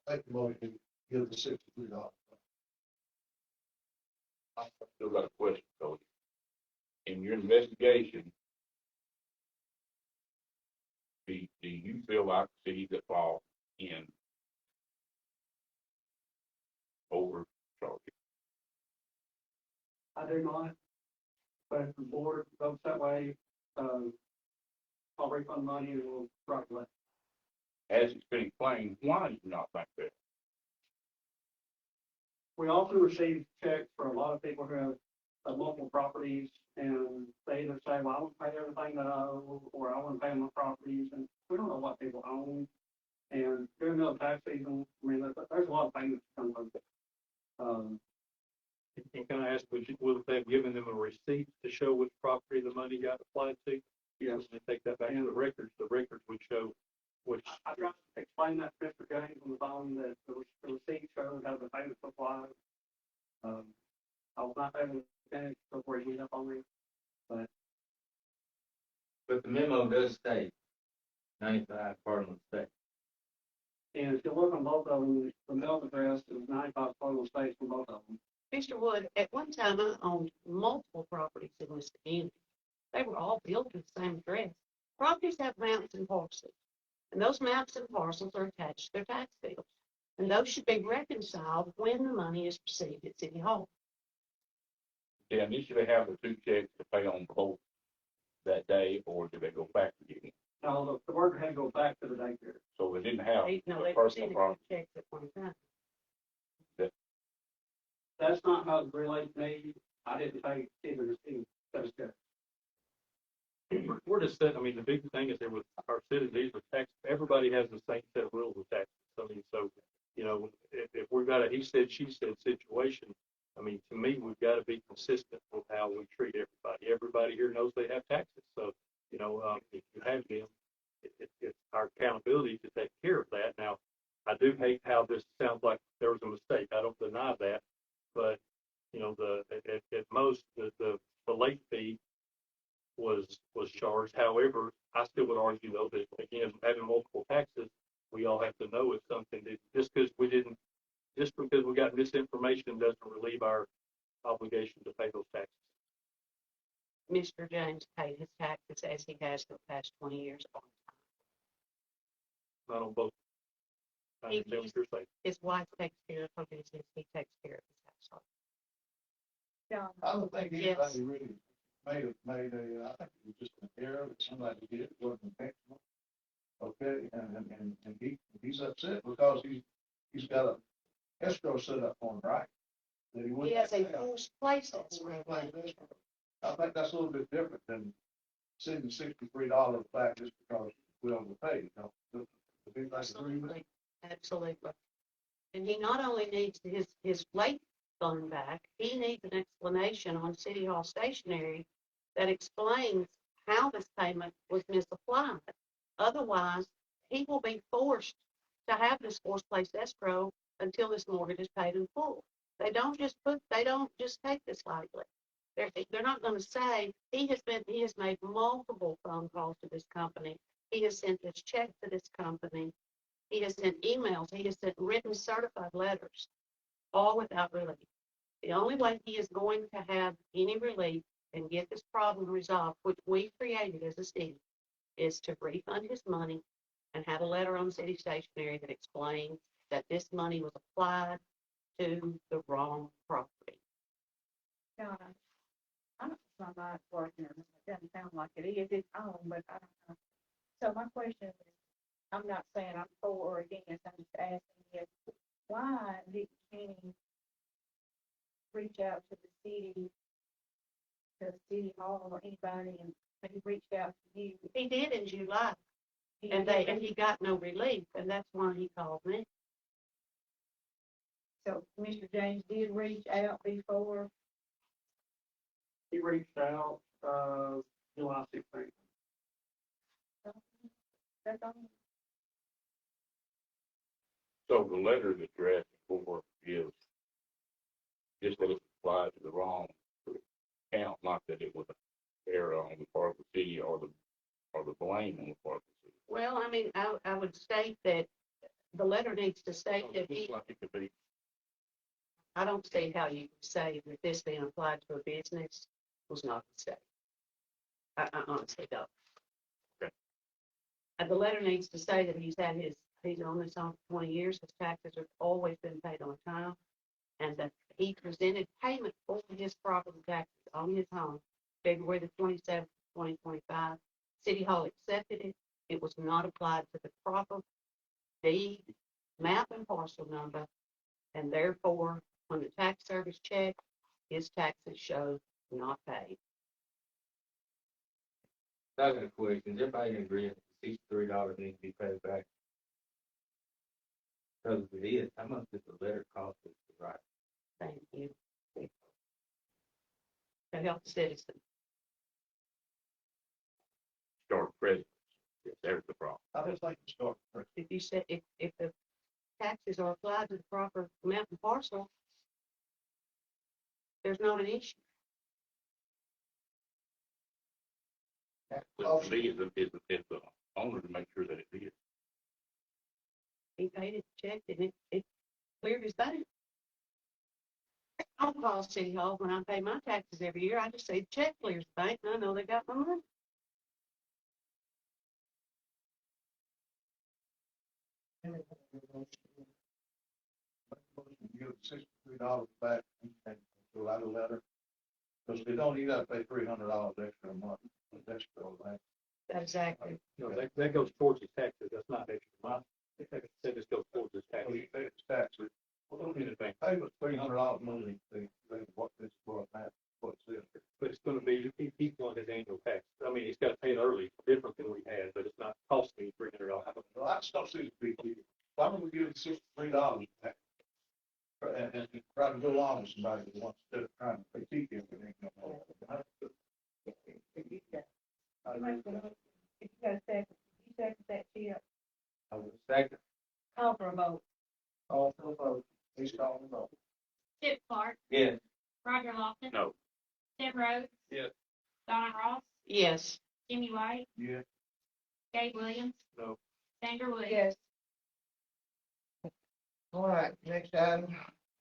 Make the motion to give the $63. I still got a question, Cody. In your investigation, do you feel like cities that fall in overcharging? I do not, but if the board votes that way, I'll refund money and we'll drop it. As it's been explained, why do you not think that? We also receive checks for a lot of people who have multiple properties, and they either say, well, I want to pay everything that I owe, or I want to pay my properties, and we don't know what people own. And during the tax season, I mean, there's a lot of payments that come with it. And can I ask, would they have given them a receipt to show which property the money got applied to? Yes. And they take that back to the records would show which. I tried to explain that to Mr. James on the phone, that the receipt showed how the payments applied. I was not able to finish before he hung up on me, but But the memo does state 95 Cardinal State. and if you look on both of them, the mail address is 95 Cardinal States for both of them. Mr. Wood, at one time I owned multiple properties in this community. They were all built with the same address. Properties have maps and parcels, and those maps and parcels are attached to their tax bills. And those should be reconciled when the money is received at City Hall. They initially have the two checks to pay on both that day, or do they go back to getting it? Now, the worker had to go back to the daycare. So they didn't have They a personal received problem. checks at one time. That's not how it relates to me. I didn't pay either receipt, those checks. We're just saying, I mean, the big thing is that with our citizens, these are tax, everybody has the same set of rules with taxes. I mean, so, you know, if we've got a he said, she said situation, I mean, to me, we've got to be consistent with how we treat everybody. Everybody here knows they have taxes. So, you know, if you have them, it's our accountability to take care of that. Now, I do hate how this sounds like there was a mistake. I don't deny that. But, you know, at most, the late fee was charged. However, I still would argue, though, that, again, having multiple taxes, we all have to know if something did, just because we got misinformation doesn't relieve our obligation to pay those taxes. Mr. James paid his taxes as he has for the past 20 years on Not on both. I understand what you're saying. his wife takes care of her business, he takes care of his household. I don't think Yes. anybody really I think it was just an error that somebody did, it wasn't intentional. Okay, and he's upset because he's got a escrow set up on him, right? That he wouldn't He has a pay. forced place escrow. I think that's a little bit different than sending $63 back just because we overpaid, you know? The big thing agree with it. Absolutely. And he not only needs his late fund back, he needs an explanation on City Hall stationery that explains how this payment was misapplied. Otherwise, he will be forced to have this forced place escrow until this mortgage is paid in full. They don't just take this lightly. They're not going to say he has made multiple phone calls to this company. He has sent this check to this company. He has sent emails. He has sent written certified letters, all without relief. The only way he is going to have any relief and get this problem resolved, which we created as a city, is to refund his money and have a letter on city stationery that explains that this money was applied to the wrong property. God, I don't know if my mind's working, or it doesn't sound like it is, it's on, but I don't know. So my question is, I'm not saying I'm for or against, I'm just asking you, why didn't Kenny reach out to the city hall or anybody, and he reached out to you? He did in July, and he got no relief, and that's why he called me. So Mr. James did reach out before? He reached out, July 16th. That's all. So the letter that's you're asking for is just that it's applied to the wrong account, not that it was error on the part of the city or the blame on the part of the city? Well, I mean, I would state that the letter needs to state that Looks like it could be. I don't see how you could say that this being applied to a business was not a mistake. I honestly don't. Okay. And the letter needs to say that he's on this on for 20 years, his taxes have always been paid on time, and that he presented payment for his property taxes on his home February the 27th, 2025. City Hall accepted it. It was not applied to the proper deed, map, and parcel number, and therefore, when the tax service checked, his taxes showed not paid. I got a question. Everybody agree that the $63 needs to be paid back? Because if it is, how much does the letter cost us to write? Thank you. To help the citizen. Start credit. Yes, there's the problem. I just like to start. If you said, if the taxes are applied to the proper map and parcel, there's not an issue. But to me, it's the owner to make sure that it is. He paid it, checked it, and it cleared his bank. I'll call City Hall when I pay my taxes every year. I just say check clears the bank, and I know they got my money. Give $63 back and write a letter. Because if you don't, you gotta pay $300 extra a month. That's still right. Exactly. You know, that goes towards his taxes, that's not extra money. That just goes towards his taxes. You pay his taxes. Well, don't need anything. Pay was $300 monthly, what this for that, what's this? But it's gonna be, he's on his annual tax. I mean, he's gotta pay it early, different than we had, but it's not costing me $300. Well, that stuff seems to be cheap. Why don't we give him $63 back? And try to go along with somebody that wants to try to critique everything. If you got a second, you second that, Chip, I would second. call for a vote. Call for the vote. Please call the vote. Chip Clark, Yes. Roger Lofton, No. Tim Rhodes. Yes. Donna Ross, Yes. Jimmy White, Yeah. Gabe Williams. No. Sandra Williams. Yes. All right, next item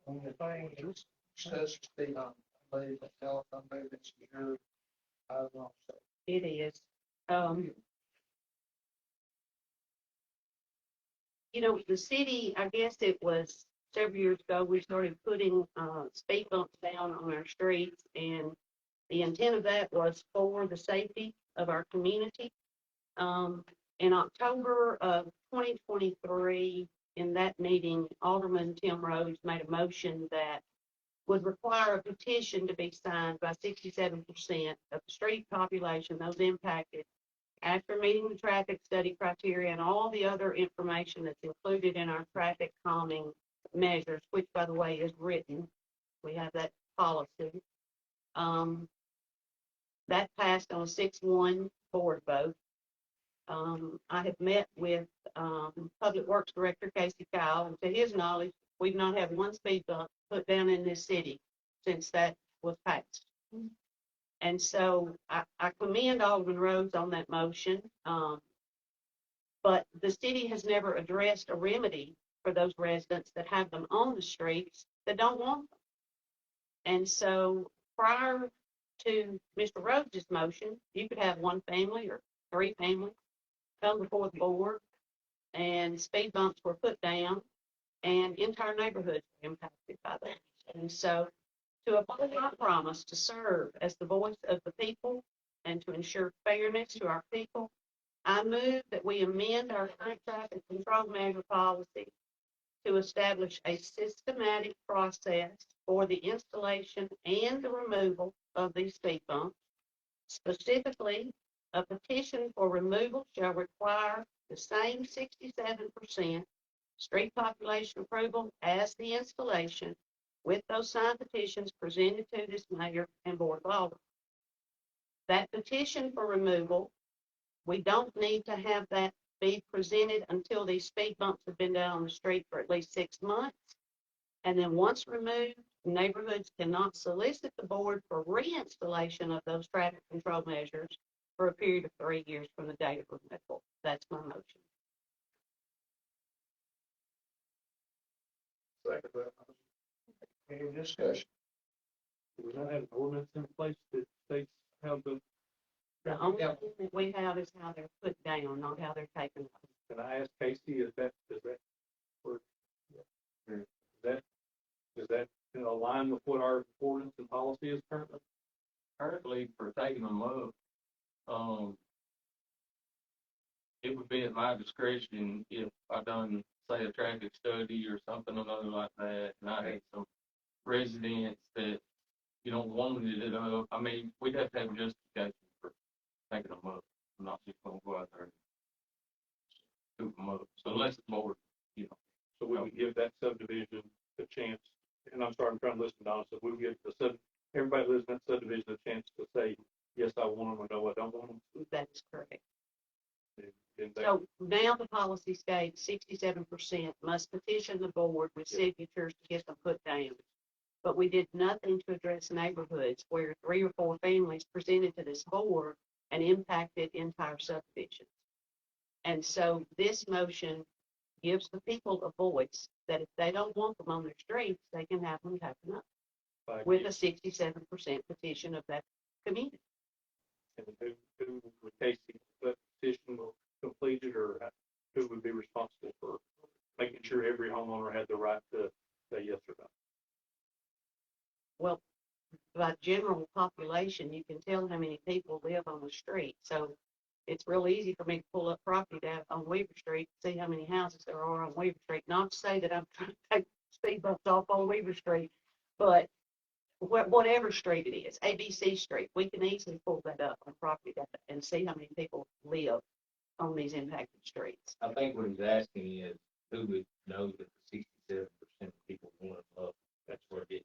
on the thing is discuss the, lady that health, I know that's your, I don't know, so. It is. You know, the city, I guess it was several years ago, we started putting speed bumps down on our streets, and the intent of that was for the safety of our community. In October of 2023, in that meeting, Alderman Tim Rhodes made a motion that would require a petition to be signed by 67% of the street population, those impacted, after meeting the traffic study criteria and all the other information that's included in our traffic calming measures, which, by the way, is written. We have that policy. That passed on a 6-1 board vote. I have met with Public Works Director Casey Kyle, and to his knowledge, we've not had one speed bump put down in this city since that was passed. And so I commend Alderman Rhodes on that motion. But the city has never addressed a remedy for those residents that have them on the streets that don't want them. And so prior to Mr. Rhodes' motion, you could have one family or 3 families come before the board, and speed bumps were put down, and entire neighborhoods were impacted by that. And so, to uphold my promise to serve as the voice of the people and to ensure fairness to our people, I move that we amend our current traffic control measure policy to establish a systematic process for the installation and the removal of these speed bumps. Specifically, a petition for removal shall require the same 67% street population approval as the installation, with those signed petitions presented to this mayor and board of aldermen. That petition for removal, we don't need to have that be presented until these speed bumps have been down on the street for at least 6 months. And then once removed, neighborhoods cannot solicit the board for reinstallation of those traffic control measures for a period of 3 years from the date of removal. That's my motion. Second that. Any discussion? Do we not have an ordinance in place that states how the, The only thing that we have is how they're put down, not how they're taken up. can I ask Casey, is that, or, is that in line with what our ordinance and policy is currently? Currently, for taking them up, it would be at my discretion if I done, say, a traffic study or something or another like that, and I had some residents that, wanted it up. I mean, we'd have to have a justification for taking them up. I'm not just gonna go out there and scoop them up. So unless the board, So we would give that subdivision a chance, and I'm sorry, I'm trying to listen, Donna, so we would give everybody that lives in that subdivision a chance to say, yes, I want them, or no, I don't want them. That's correct. Then they- So now the policy states 67% must petition the board with signatures to get them put down. But we did nothing to address neighborhoods where 3 or 4 families presented to this board and impacted entire subdivisions. And so this motion gives the people a voice that if they don't want them on their streets, they can have them taken up with a 67% petition of that community. And who would Casey, that petition will complete it, or who would be responsible for making sure every homeowner had the right to say yes or no? Well, by general population, you can tell how many people live on the street. So it's real easy for me to pull up property down on Weaver Street, see how many houses there are on Weaver Street. Not to say that I'm trying to take speed bumps off on Weaver Street, but whatever street it is, ABC Street, we can easily pull that up on property data and see how many people live on these impacted streets. I think what he's asking is, who would know that the 67% of people want them up? That's what it is.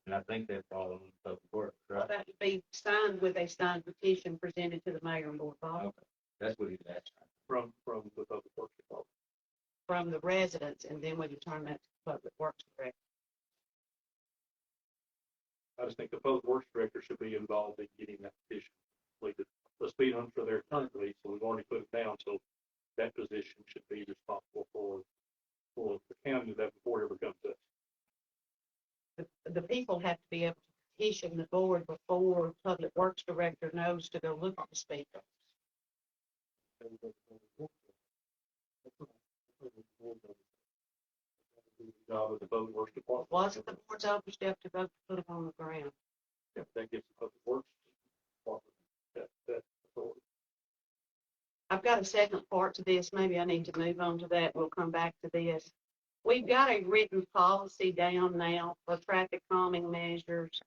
And I think that's all on the public works, right? That would be signed with a signed petition presented to the mayor and board of aldermen. Okay, that's what he's asking. From the public works department. From the residents, and then we return that to the public works director. I just think the public works director should be involved in getting that petition completed. The speed humps are there currently, so we've already put it down, so that position should be responsible for the county that before it ever comes to us. The people have to be able to petition the board before public works director knows to go look at the speed bumps. Job of the public works department. Wasn't the board's overstep to vote to put them on the ground? If that gives the public works department that authority. I've got a second part to this. Maybe I need to move on to that. We'll come back to this. We've got a written policy down now for traffic calming measures.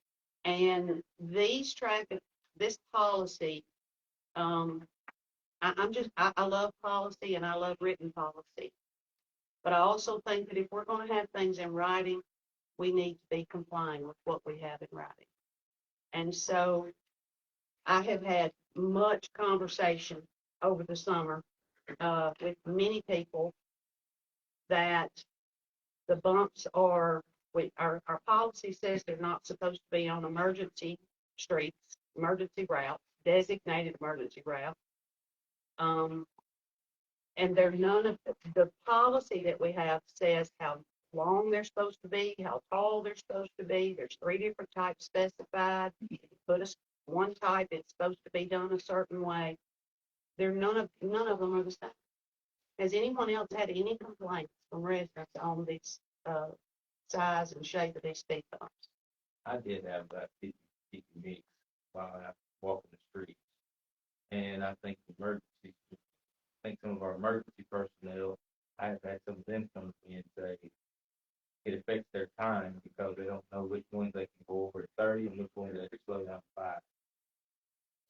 And this policy, I love policy and I love written policy. But I also think that if we're going to have things in writing, we need to be complying with what we have in writing. And so I have had much conversation over the summer with many people that the bumps our policy says they're not supposed to be on emergency streets, emergency routes, designated emergency routes. And they're none of the policy that we have says how long they're supposed to be, how tall they're supposed to be. There's 3 different types specified. You can put one type, it's supposed to be done a certain way. None of them are the same. Has anyone else had any complaints from residents on this size and shape of these speed bumps? I did have about 50 mix while I walking the streets. And I think some of our emergency personnel, I have had some of them come to me and say it affects their time because they don't know which ones they can go over at 30 and which ones they can slow down to 5.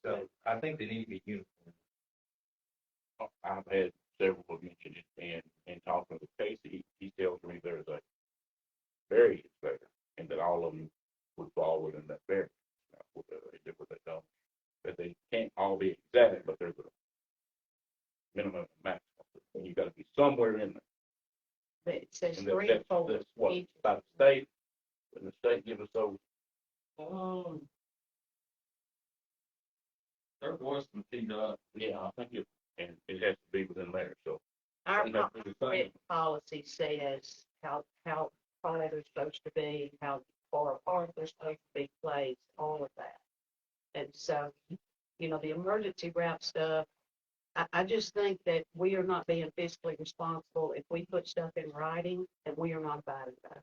So I think they need to be uniform. I've had several mention it, and talking with Casey, he tells me there's a variance there, and that all of them would fall within that variance. What they don't, that they can't all be exact, but there's a minimum and maximum, and you got to be somewhere in there. But it says And 3 or 4 that's what inches. by the state. When the state give us those, There was some teed up. yeah, I think and it has to be within there, so. Our Doesn't have to be the same. written policy says how far they're supposed to be, how far apart they're supposed to be placed, all of that. And so, the emergency route stuff, I just think that we are not being fiscally responsible if we put stuff in writing and we are not abiding by it.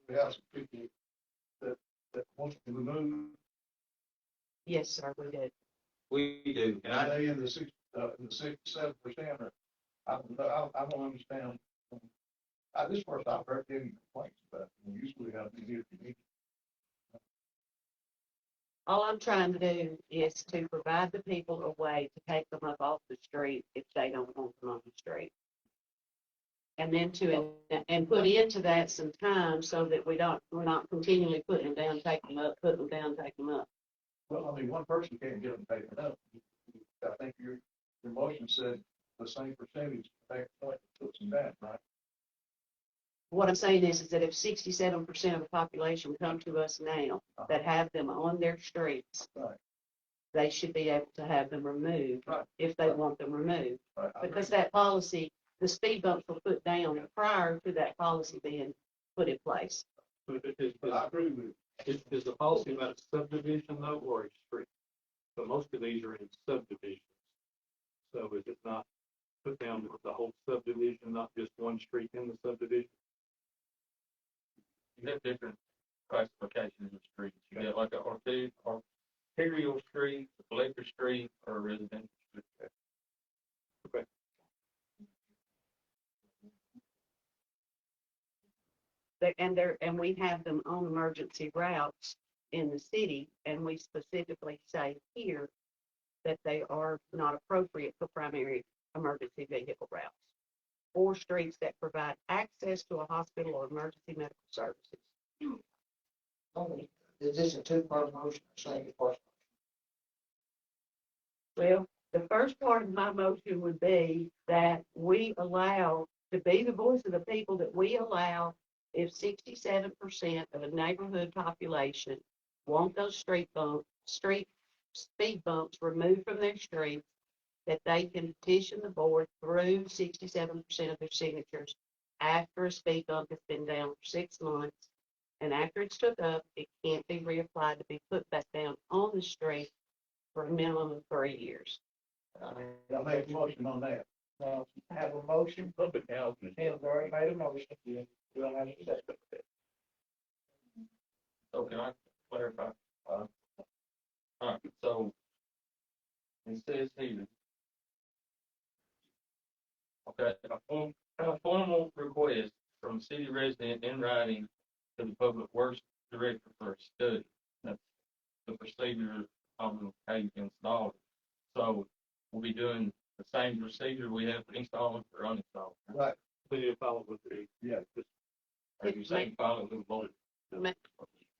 We have some people that want to remove. Yes, sir, we do. We do, and Are they in the 67%? I don't understand. This is first I've heard any complaints about it. Usually have these here to me. All I'm trying to do is to provide the people a way to take them up off the street if they don't want them on the street. And then and put into that some time so that we're not continually putting them down, taking them up, putting them down, taking them up. Well, I mean, one person can't get them taken up. I think your motion said the same percentage that puts them down, right? What I'm saying is that if 67% of the population come to us now that have them on their streets, Right. they should be able to have them removed Right. if they want them removed. Right. Because that policy, the speed bumps were put down prior to that policy being put in place. I agree with you. Is the policy about a subdivision though, or a street? So most of these are in subdivisions. So is it not put down with the whole subdivision, not just one street in the subdivision? you have different classifications of streets. You get like an arterial street, a collector street, or a residential street. Okay. And we have them on emergency routes in the city, and we specifically say here that they are not appropriate for primary emergency vehicle routes or streets that provide access to a hospital or emergency medical services. Is this a two-part motion or single part? Well, the first part of my motion would be that we allow, to be the voice of the people, that we allow if 67% of a neighborhood population want those street speed bumps removed from their streets, that they can petition the board through 67% of their signatures after a speed bump has been down for 6 months. And after it's took up, it can't be reapplied to be put back down on the street for a minimum of 3 years. I'll make a motion on that. Have a motion, Public housing. Tim's already made a motion, we don't have a second. So can I clarify? All right, so it says here, okay, a formal request from city resident in writing to the public works director for a study. That's the procedure on how you install it. So we'll be doing the same procedure we have for installing or uninstalling. Right. So you follow with the, Yeah. Are you saying follow the board?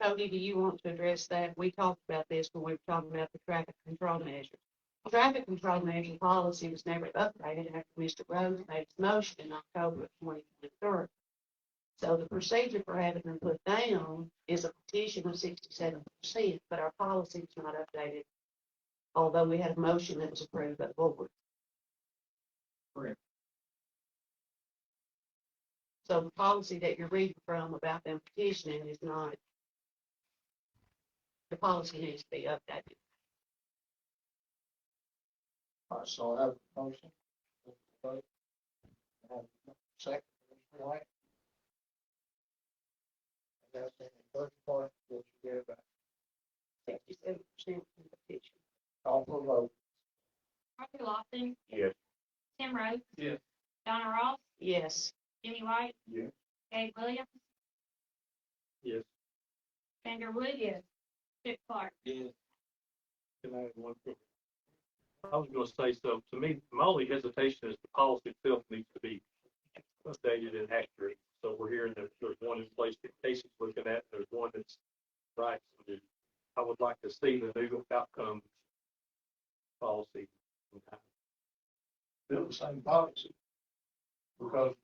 Cody, do you want to address that? We talked about this when we were talking about the traffic control measures. The traffic control measure policy was never updated after Mr. Rhodes made his motion in October of 2023. So the procedure for having them put down is a petition of 67%, but our policy was not updated, although we had a motion that was approved by the board. Correct. So the policy that you're reading from about them petitioning is not, the policy needs to be updated. All right, so I have a motion. Vote. I have a second, Mr. White. And that's in the first part, what you get about 67% from the petition. call for a vote. Arthur Lawson, Yes. Tim Rhodes, Yes. Donna Ross, Yes. Jimmy White, Yes. Gabe Williams, yes. Sandra Wood, yes. Chip Clark. Yes. Can I add one quick? I was gonna say, so to me, my only hesitation is the policy itself needs to be updated and accurate. So we're hearing that there's one in place that Casey's looking at, there's one that's right. So I would like to see the new outcome policy. still the same policy. Because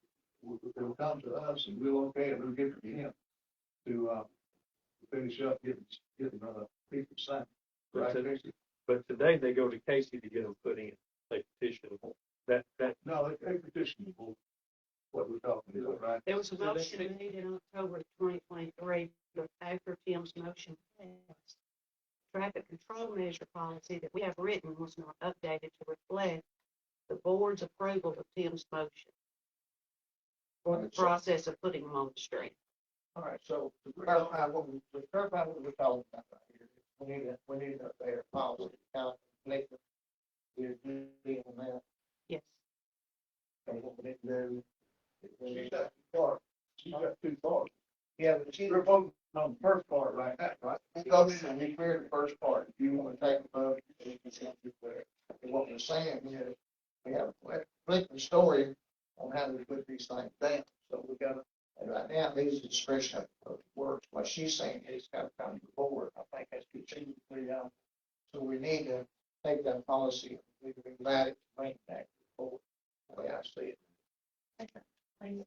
they'll come to us and we'll okay it, we'll give it to him to finish up getting people signed. Right, Casey? But today they go to Casey to get them put in, they petition that, No, they petition for what we're talking about, right? There was a motion made in October of 2023, but after Tim's motion passed, traffic control measure policy that we have written was not updated to reflect the board's approval of Tim's motion for the process of putting them on the street. All right, so to clarify what we're talking about right here, we need a better policy, kind of, collective, we're doing that, Yes. and what we need to do. She's got two parts. She's got two parts. Yeah, but we're voting on the first part right now, right? Go ahead and be clear the first part. If you want to take a vote, you can send it there. And what we're saying is, we have a flipping story on how we put these things down. So we got to, and right now, these discretion of works. What she's saying is it's got to come to the board. I think that's good. She put it out. So we need to take that policy and we can rewrite it to bring it back to the board, the way I see it. Please.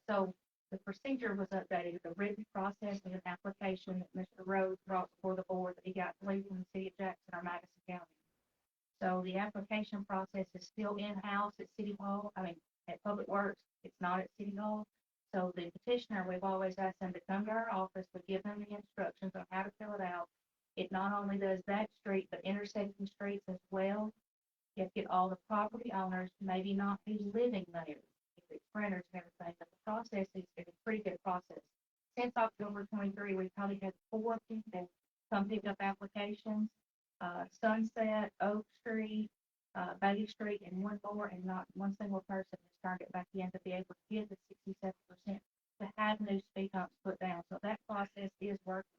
So the procedure was updated, the written process of an application that Mr. Rhodes brought before the board that he got leave from the city of Jackson or Madison County. So the application process is still in-house at City Hall, at Public Works, it's not at City Hall. So the petitioner, we've always asked them to come to our office, we give them the instructions on how to fill it out. It not only does that street, but intersecting streets as well. You have to get all the property owners, maybe not who's living there, if it's renters and everything, but the process is a pretty good process. Since October 23, we've probably had 4 people come pick up applications, Sunset, Oak Street, Bailey Street, and one more, and not one single person has turned it back in to be able to get the 67% to have new speed humps put down. So that process is working.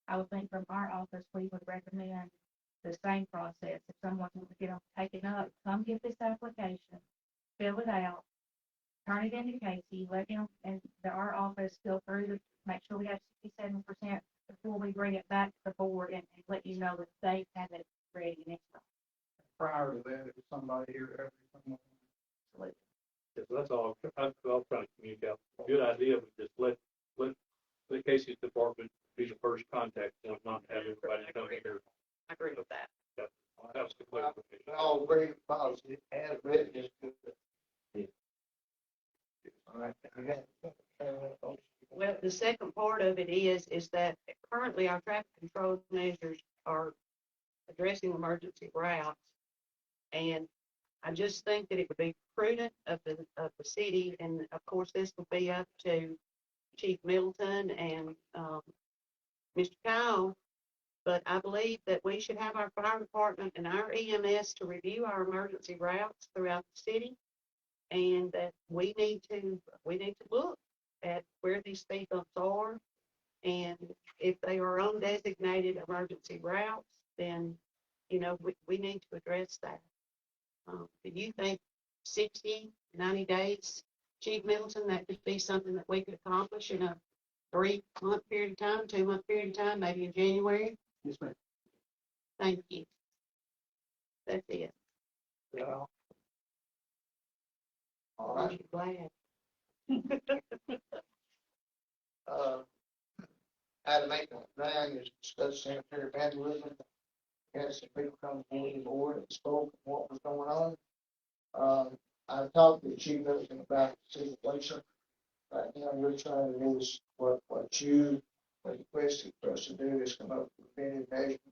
I would think from our office, we would recommend the same process. If someone wants to get them taken up, come get this application, fill it out, turn it into Casey, let him and our office go through to make sure we have 67% before we bring it back to the board and let you know that they have it ready and installed. Prior to that, if somebody here ever come on. so that's all, I'm trying to communicate. Good idea, but just let Casey's department be the first contact point, not have everybody come here. I agree with that. That was the clarification. All very policy, as written, is good. All right. Well, the second part of it is that currently our traffic control measures are addressing emergency routes. And I just think that it would be prudent of the city, and of course, this would be up to Chief Middleton and Mr. Kyle, but I believe that we should have our fire department and our EMS to review our emergency routes throughout the city, and that we need to look at where these speed bumps are, and if they are undesignated emergency routes, then we need to address that. Do you think 60, 90 days, Chief Middleton, that could be something that we could accomplish in a 3-month period of time, 2-month period of time, maybe in January? Yes, ma'am. Thank you. That's it. Yeah. All I'm right. glad. Item 8.9 is discuss sanitary vandalism. Had some people come to the board and spoke what was going on. I talked to Chief Middleton about the situation. Right now, we're trying to do is what you requested for us to do is come up with preventive measurements.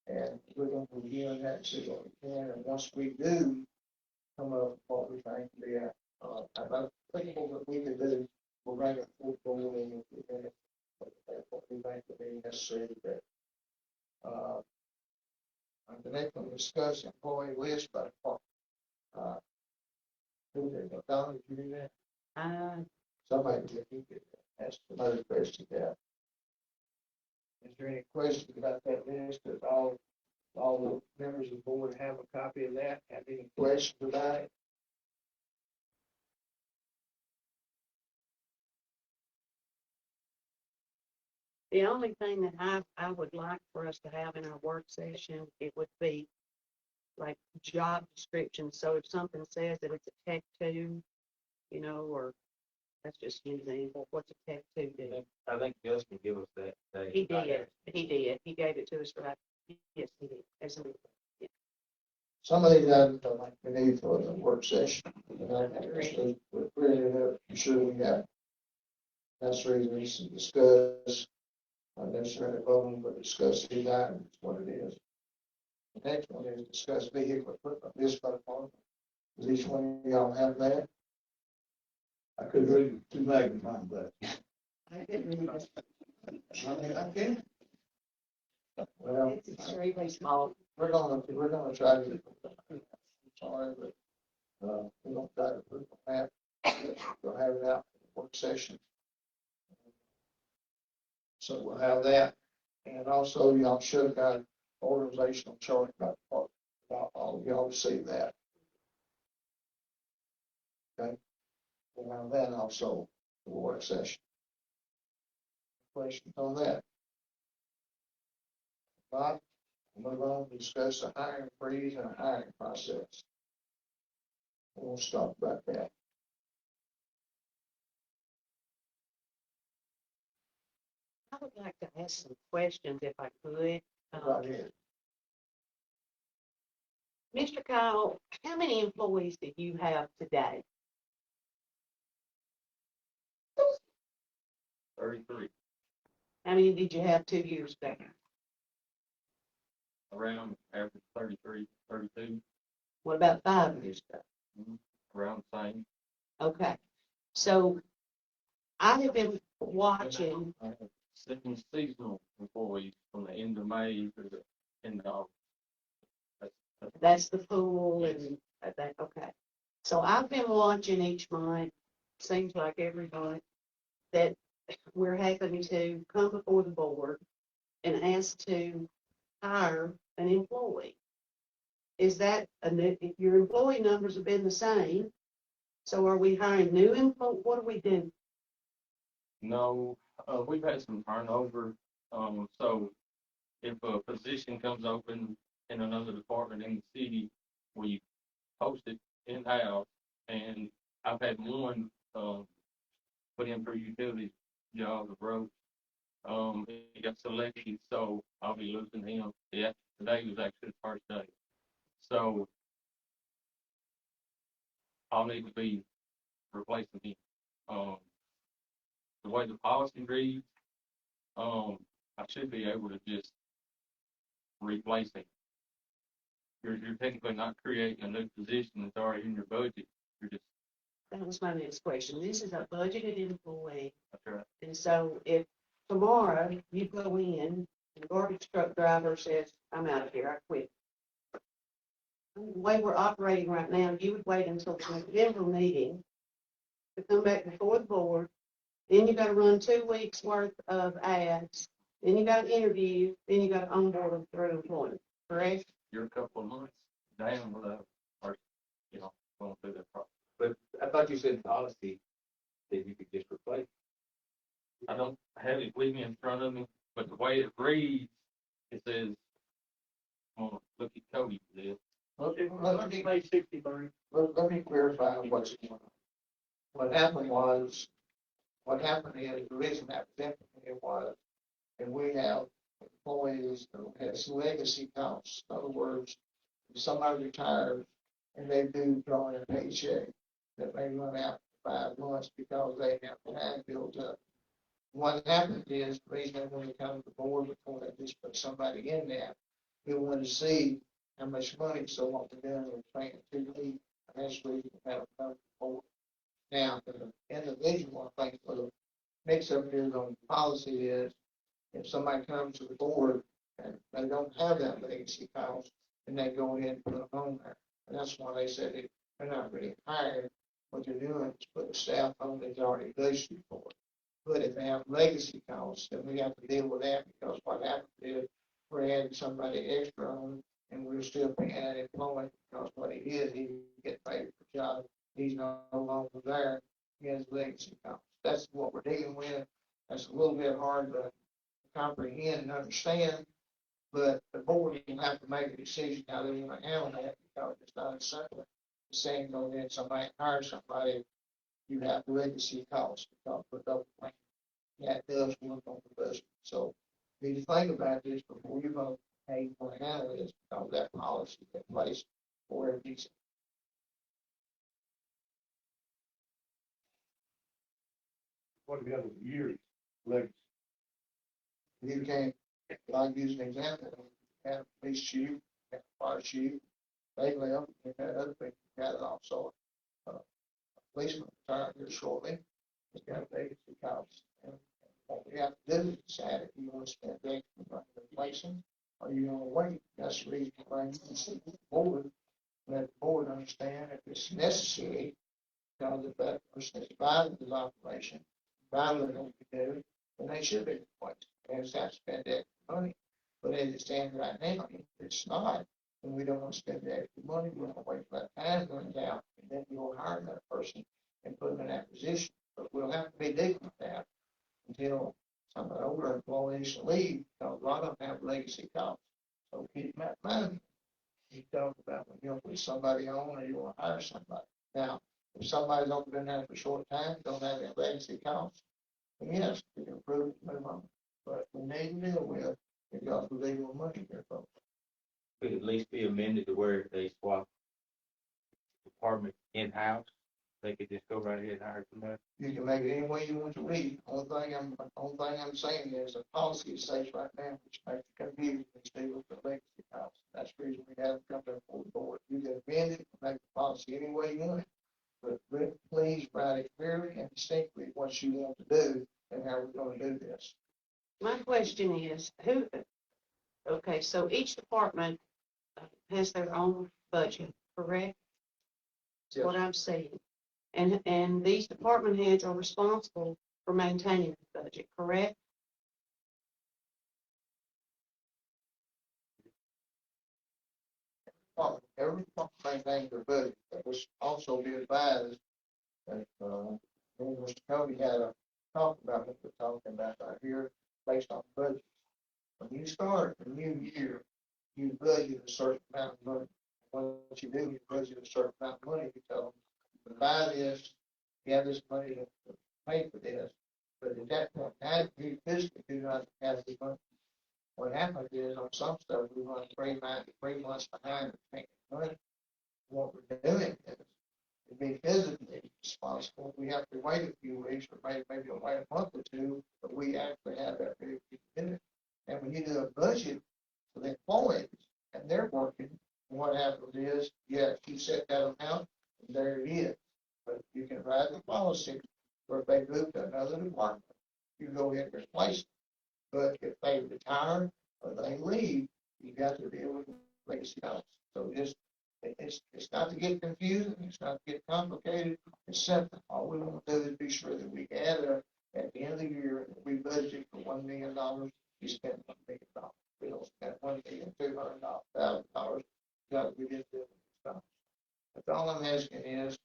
And we're going to review that and see what we can. And once we do come up with what we think to be about thinking what we can do, we'll bring it forward and we'll present what we think to be necessary. The next one, discuss employee list by department. Who did that? Donna, did you do that? Somebody did, you did that. That's another question there. Is there any questions about that list? Does all the members of the board have a copy of that? Have any questions about it? The only thing that I would like for us to have in our work session, it would be like job description, so if something says that it's a tech two, you know, or that's just an example, what's a tech two do? I think Gus can give us that. He did, he gave it to us, right? Yes, he did, absolutely. Some of these items I think we need for the work session. We're really, sure we got necessary reasons to discuss, not necessarily voting, but discuss these items, what it is. The next one is discuss vehicle equipment discount form. Does each one of y'all have that? I could read too magnifying, but. I didn't read it. I can't. Well, It's extremely small. we're gonna try to, I'm sorry, but, we're gonna try to put that, we'll have it out for the work session. So we'll have that, and also y'all should have got organizational chart about all of y'all received that. Okay, we'll have that also for the work session. Questions on that? Bob, move on to discuss the hiring freeze and the hiring process. We'll talk about that. I would like to ask some questions if I could. Right here. Mr. Kyle, how many employees do you have today? 33, How many did you have 2 years back? around average 33, 32, What about 5 years ago? around the same. Okay, so I have been watching, Second seasonal employees from the end of May to the end of August. that's the pool and that, okay. So I've been watching each month, seems like every month, that we're having to come before the board and ask to hire an employee. Is that a new, your employee numbers have been the same, so are we hiring new what do we do? No, we've had some turnover. So if a position comes open in another department in the city, we post it in-house. And I've had one, put in for utilities job of road. He got selected, so I'll be losing him. Yeah, today was actually the first day. So I'll need to be replacing him. The way the policy reads, I should be able to just replace him. You're technically not creating a new position that's already in your budget. You're just, That was my next question. This is a budgeted employee, that's right. and so if tomorrow you go in and the garbage truck driver says, I'm out of here, I quit. The way we're operating right now, you would wait until the November meeting to come back before the board. Then you gotta run 2 weeks worth of ads. Then you gotta interview, then you gotta onboard them through employment, correct? You're a couple of months down with a, or, going through that process. But I thought you said policy that you could just replace. I don't have it with me in front of me, but the way it reads, it says, look at Cody for this. Let me clarify what's going on. What happened is, the reason that was implemented was, and we have employees that has legacy costs. In other words, if somebody retires and they do draw in a paycheck that may run out for 5 months because they have time built up. What happens is, the reason when they come to the board, before they just put somebody in there, we want to see how much money, so what we're doing is paying to leave, and that's the reason we have come to the board. Now, the individual, I think, for the mix-up here on the policy is, if somebody comes to the board and they don't have that legacy cost, then they go ahead and put them on there. And that's why they said they're not really hired. What they're doing is put the staff on that's already budgeted for it. But if they have legacy costs, then we have to deal with that, because what happens is we're adding somebody extra on, and we're still paying that employee, because what he did, he get paid for the job. He's no longer there. He has legacy costs. That's what we're dealing with. That's a little bit hard to comprehend and understand, But the board will have to make a decision how they want to handle that, because it's not as simple as saying, go then somebody hire somebody, you have legacy costs, because for double payment. That does work on the budget. So you need to think about this before you vote how you want to handle this, because that policy is in place for every reason. What do you have with years, legacy? You can't, I'll use an example, you have a police chief, you have a fire chief, they left, and that other thing, you got it also. Policeman retired here shortly, he's got legacy costs. And what we have to do is decide if you want to spend the extra money replacing, or you want to wait. That's the reason why you can see the board, let the board understand if it's necessary, because if that person is violating the operation, violating what we do, then they should be replaced. And it's not spend extra money. But as it stands right now, if it's not, then we don't want to spend the extra money, we want to wait for that time runs out, and then we'll hire that person and put them in that position. But we'll have to be digging with that until some of the older employees leave, because a lot of them have legacy costs. So keep that in mind. You talk about when you put somebody on or you want to hire somebody. Now, if somebody's only been there for a short time, don't have any legacy costs, then yes, we can approve it, move on. But we need to deal with, because we leave more money here, folks. Could at least be amended to where if they swap department in-house, they could just go right ahead and hire somebody. You can make it any way you want to read. Only thing I'm saying is the policy says right now, which makes it confusing, is deal with the legacy costs. That's the reason we haven't come to the board. You can amend it, make the policy any way you want it. But please write it clearly and distinctly what you want to do and how we're going to do this. My question is, okay, so each department has their own budget, correct? That's what I'm saying. And these department heads are responsible for maintaining the budget, correct? Every department maintains their budget. That was also be advised that, Mr. Cody had a talk about what we're talking about right here, based on budget. When you start a new year, you budget a certain amount of money. What you do, you budget a certain amount of money, you tell them, to buy this, you have this money to pay for this. But at that point, now you physically do not have the money. What happens is on some stuff, we run 3 months behind making money. What we're doing is, to be physically responsible, we have to wait a few weeks, or maybe wait a month or two, but we actually have that ability to do it. And when you do a budget for the employees, and they're working, what happens is, yes, you set that amount, and there it is. But you can write the policy where if they move to another department, you go ahead and replace them. But if they retire or they leave, you got to deal with legacy costs. So it's not to get confusing, it's not to get complicated, it's simple. All we want to do is be sure that we add up at the end of the year, if we budget for $1 million, we spend $1 million. We don't spend $1,200,000, because we didn't do it. Stuff. That's all I'm asking is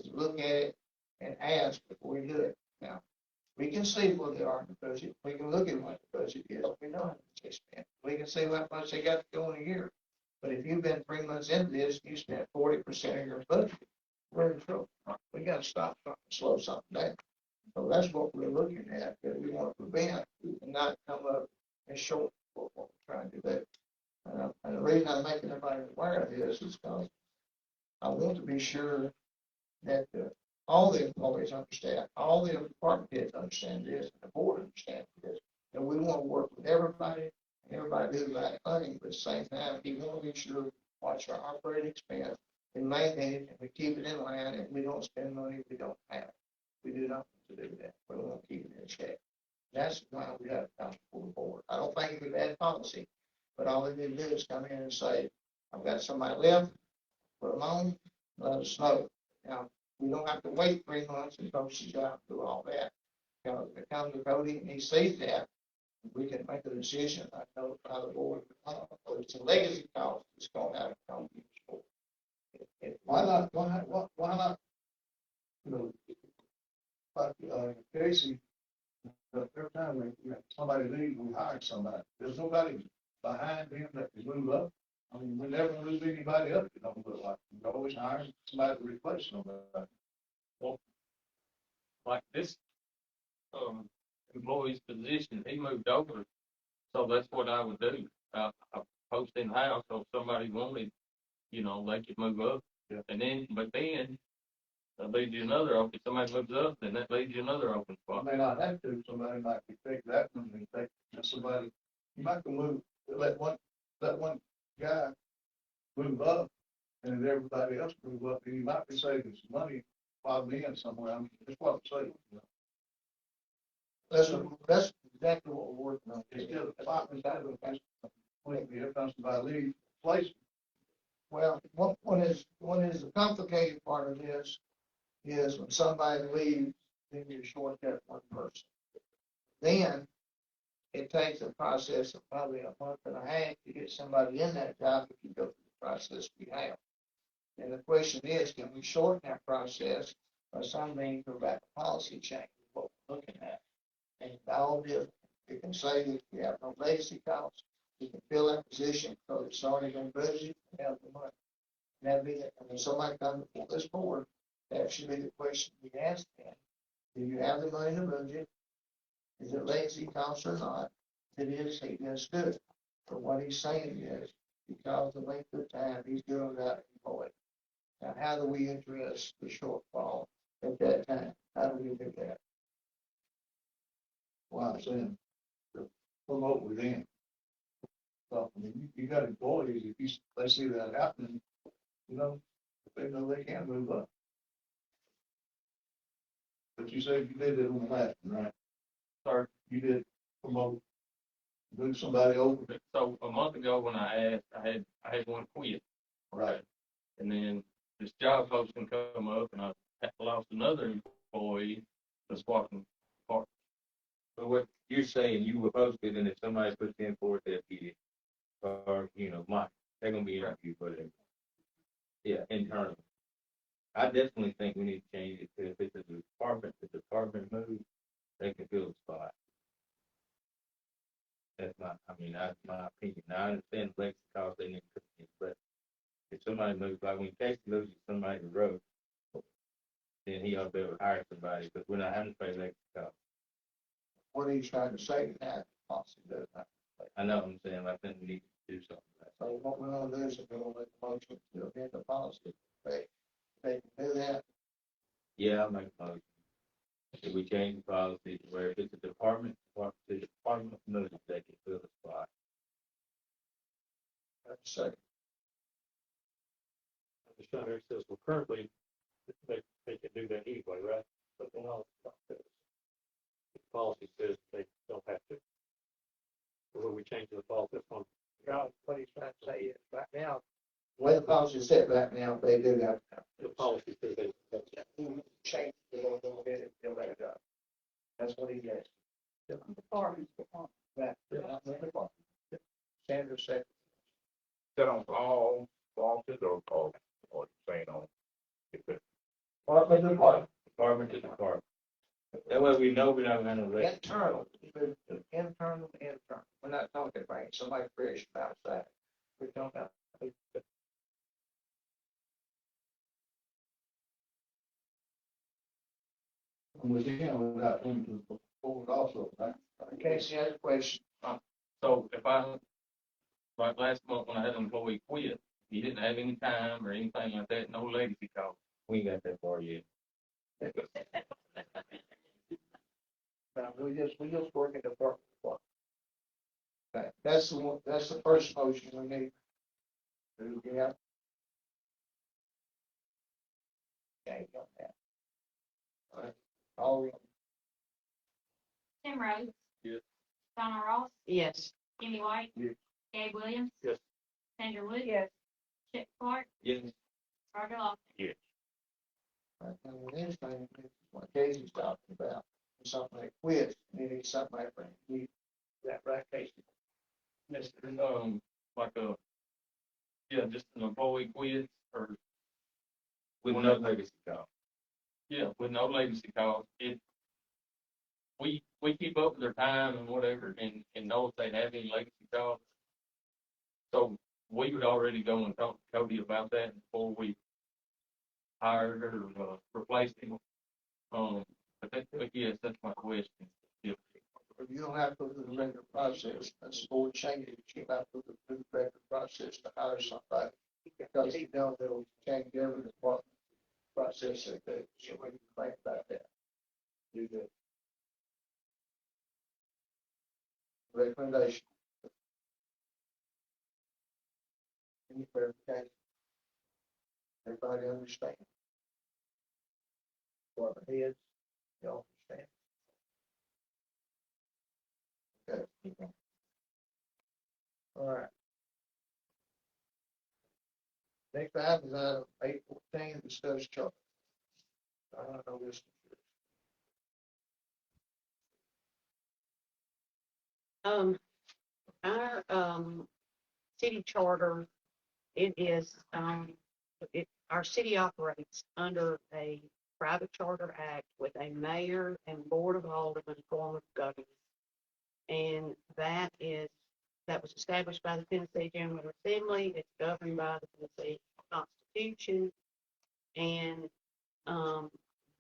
look at it and ask before we do it. Now, we can see what they are in the budget. We can look at what the budget is. We know how much they spend. We can see how much they got to go in a year. But if you've been 3 months into this, you spent 40% of your budget, we're in trouble. We got to stop something, slow something down. So that's what we're looking at, that we want to prevent and not come up and short what we're trying to do. And the reason I'm making everybody aware of this is because I want to be sure that all the employees understand, all the department heads understand this, and the board understands this. And we want to work with everybody, and everybody do the right thing, but at the same time, we want to be sure we watch our operating expense and maintain it, and we keep it in line, and we don't spend money we don't have. We do not want to do that. We want to keep it in check. That's why we have to come before the board. I don't think it's a bad policy, but all they need to do is come in and say, I've got somebody left, put them on, let us know. Now, we don't have to wait 3 months and post the job, do all that. Because if it comes to Cody and he sees that, we can make a decision. I notify the board. But it's a legacy cost. It's going to have to come to the board. Why not, you know, like, Casey, every time we, somebody leaves, we hire somebody. There's nobody behind him move up. I mean, we never lose anybody up, it don't look like, we always hire somebody to replace somebody. Well, like this, employee's position, he moved over, so that's what I would do. I post in the house, so if somebody wanted, they could move up. Yeah. And then, but then, that leaves you another open, somebody moves up, then that leaves you another open I spot. may not have to, somebody might be take that one and take somebody, you might can move, let one guy move up, and then everybody else move up, and you might be saving some money while being somewhere, I mean, that's what I'm saying. That's exactly what we're working on. It's still, if I was that, if somebody leaves, place. Well, what is the complicated part of this is when somebody leaves, then you're short that one person. Then it takes a process of probably a month and a half to get somebody in that job if you go through the process we have. And the question is, can we shorten that process by some means or back a policy change, is what we're looking at. And all this, you can say that you have no legacy costs, you can fill that position because it's already been budgeted, you have the money. And that'd be it. And when somebody comes before this board, that should be the question we ask them. Do you have the money in the budget? Is it legacy costs or not? If it is, he does good. But what he's saying is, because of the length of time he's doing that employee. Now, how do we address the shortfall at that time? How do we do that? Well, I'm saying, promote within. So, I mean, you got employees, if they see that happening, if they know they can move up. But you said you did it on the last one, right? Sorry. You did promote, move somebody over. So a month ago when I asked, I had one quit. Right. And then this job posting come up and I lost another employee that's walking part. But what you're saying, you were posted, and if somebody puts in for it, they'll get it. Or, they're gonna be interviewed for it. Yeah, internally. I definitely think we need to change it to if it's a department moves, they can fill the spot. That's my opinion. Now, I understand the legacy costs they need to put in, but if somebody moves, like when Casey loses somebody to the road, then he ought to be able to hire somebody, because we're not having to pay legacy costs. What are you trying to say that policy does not? I know what I'm saying, I think we need to do something like that. So what we're gonna do is we're gonna make a motion to amend the policy. They can do that. Yeah, I'll make a motion. If we change the policy to where if it's a department moves, they can fill the spot. That's a second. The Shiner says, well, currently, they can do that anyway, right? But the policy says they don't have to. Or when we change the policy, that's one. What he's trying to say is, right now, the way the policy is set right now, they do have to. The policy says they Change it a little bit and fill that up. That's what he gets. Department. Right. Sanders said. Set on all bosses or saying on if it's Department to department. department to department. That way we know we're not gonna let. Internal, internal. We're not talking about somebody fresh from outside. We're talking about. Within, without them to forward also, right? In case you had a question, So like last month when I had an employee quit, he didn't have any time or anything like that, no legacy cost. We ain't got that far yet. we just work in department to department. Okay, that's the first motion we need. Yeah. Okay, got that. All right, all. Tim Rhodes. Yes. Donna Ross. Yes. Jimmy White. Yes. Gabe Williams. Yes. Sandra Wood. Yes. Chip Clark. Yes. Roger Lofton. Yes. Right, and the next thing is what Casey's talking about, something like quits, maybe something like that, right, Casey? Just an employee quits or. With no legacy cost. Yeah, with no legacy cost. We keep up with their time and whatever and know if they have any legacy costs. So we would already go and talk to Cody about that before we hired or replaced him. But yes, that's my question. If You don't have to go through the regular process, that's the board changes, you have to go through the regular process to hire somebody. Because you know, they'll change every department process that they, so we can think about that. Do that. Recommendation. Any clarification? Everybody understand? Department heads, y'all understand? Okay. All right. Next item is item 814, discuss charter. I don't know this. Our, city charter, it is, our city operates under a private charter act with a mayor and board of aldermen form of government. And that was established by the Tennessee General Assembly. It's governed by the Tennessee Constitution. And,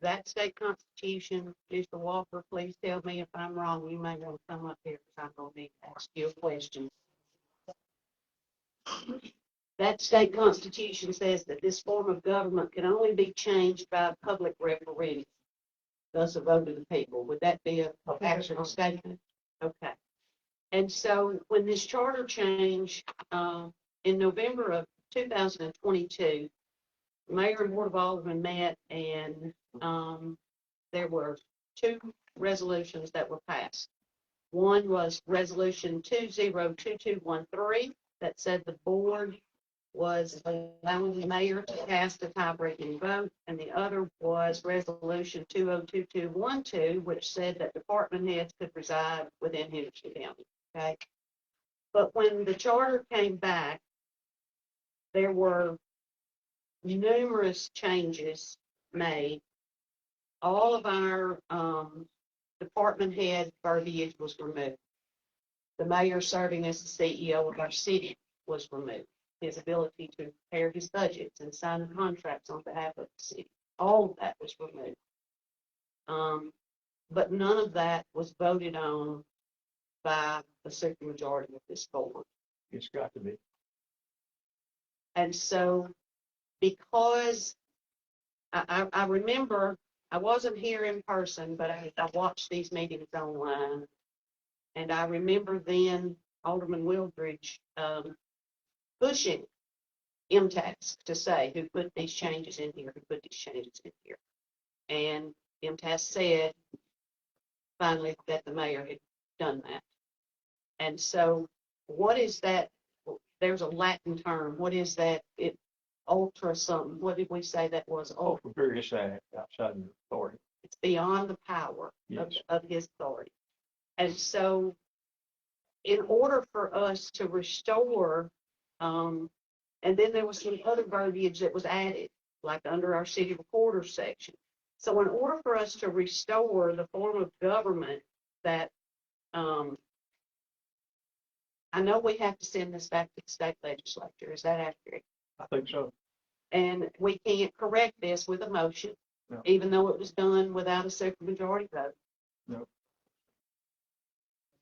that state constitution, Mr. Walker, please tell me if I'm wrong. You may want to come up here because I'm going to need to ask you a question. That state constitution says that this form of government can only be changed by a public referendum, thus a vote of the people. Would that be an actual statement? Okay. And so when this charter change, in November of 2022, Mayor and Board of Aldermen met, and there were two resolutions that were passed. One was Resolution 202213 that said the board was allowing the mayor to cast a tie-breaking vote, and the other was Resolution 202212, which said that department heads could reside within Henderson County. Okay, but when the charter came back, there were numerous changes made. All of our department head verbiage was removed. The mayor serving as the CEO of our city was removed. His ability to prepare his budgets and sign the contracts on behalf of the city, all of that was removed. But none of that was voted on by the supermajority of this board. It's got to be. And so, because I remember, I wasn't here in person, but I watched these meetings online. And I remember then Alderman Wildridge pushing MTAS to say who put these changes in here, And MTAS said finally that the mayor had done that. And so what is that? There's a Latin term. What is that? It ultra something. What did we say that was? Ultra various act outside your authority. It's beyond the power of his authority. And so in order for us to restore, and then there was some other verbiage that was added, like under our city recorder section. So in order for us to restore the form of government that, I know we have to send this back to the state legislature. Is that accurate? I think so. And we can't correct this with a motion, No. even though it was done without a supermajority vote. No.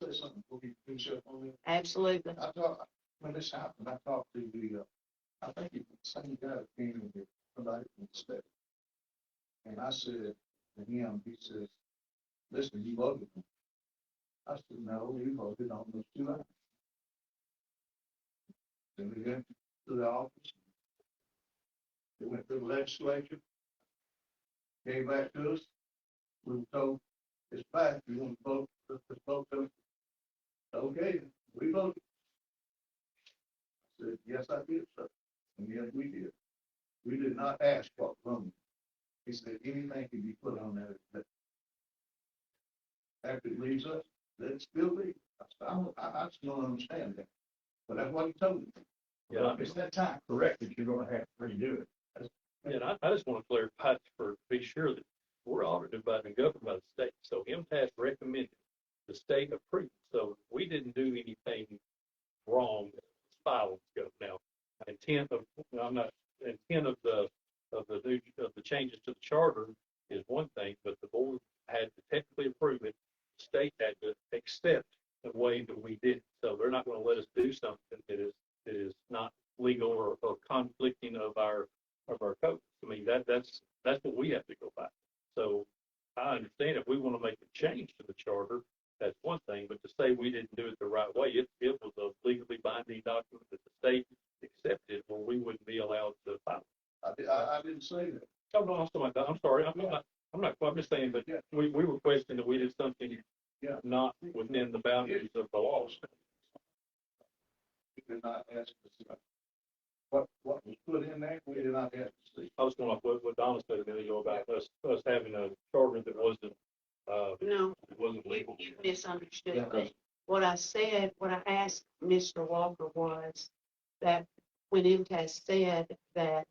Say something before you finish up on it. Absolutely. I thought, when this happened, I talked to the, I think it's the same guy that came in here, somebody from the state. And I said to him, he says, listen, you voted. I said, no, you voted on those two items. Then we went to the office. They went to the legislature. Came back to us. We were told, it's passed, you want to vote, let's vote. Okay, we voted. I said, yes, I did, sir. And yes, we did. We did not ask what room. He said, anything can be put on there that after it leaves us, let it still be. I just don't understand that. But that's what he told me. Yeah, It's that time. correct that you're gonna have to redo it. And I just want to clarify to be sure that we're audited by and governed by the state. So MTAS recommended, the state approved. So we didn't do anything wrong filings go. Now, intent of, I'm not, intent of the changes to the charter is one thing, but the board had to technically approve it. The state had to accept the way that we did it. So they're not going to let us do something that is not legal or conflicting of our code. I mean, that's what we have to go by. So I understand if we want to make a change to the charter, that's one thing, but to say we didn't do it the right way, it was a legally binding document that the state accepted, or we wouldn't be allowed to file. I didn't say that. Oh, no, I'm sorry. I'm just saying, but we were questioning that we did something not within the boundaries of the laws. We did not ask to see. What was put in there, we did not ask to see. I was going off what Donna said a minute ago about us having a charter that wasn't, No, it wasn't legal. you misunderstood me. What I said, what I asked Mr. Walker was that when MTS said that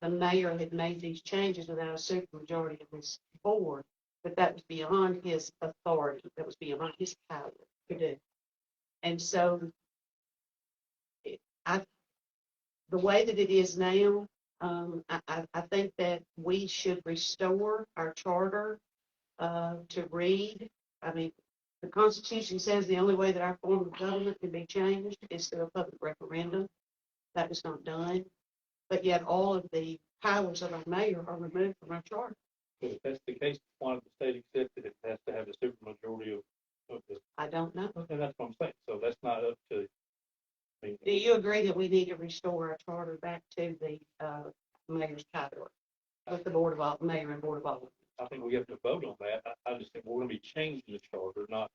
the mayor had made these changes without a supermajority of this board, but that was beyond his authority, that was beyond his power to do. And so the way that it is now, I think that we should restore our charter to read. I mean, the Constitution says the only way that our form of government can be changed is through a public referendum. That was not done. But yet all of the powers of our mayor are removed from our charter. So if that's the case, why did the state accept it? It has to have a supermajority of the. I don't know. And that's what I'm saying. So that's not up to. Do you agree that we need to restore our charter back to the mayor's power with the mayor and board of aldermen? I think we have to vote on that. I just think we're going to be changing the charter, not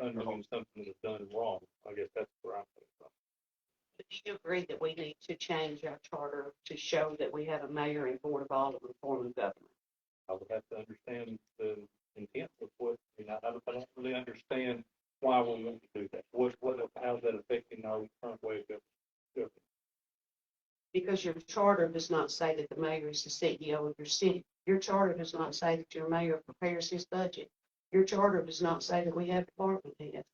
undoing something that's done wrong. I guess that's where I'm coming from. Do you agree that we need to change our charter to show that we have a mayor and board of aldermen form of government? I would have to understand the intent of what, I don't really understand why we want to do that. How's that affecting our current way of government? Because your charter does not say that the mayor is the CEO of your city. Your charter does not say that your mayor prepares his budget. Your charter does not say that we have department heads.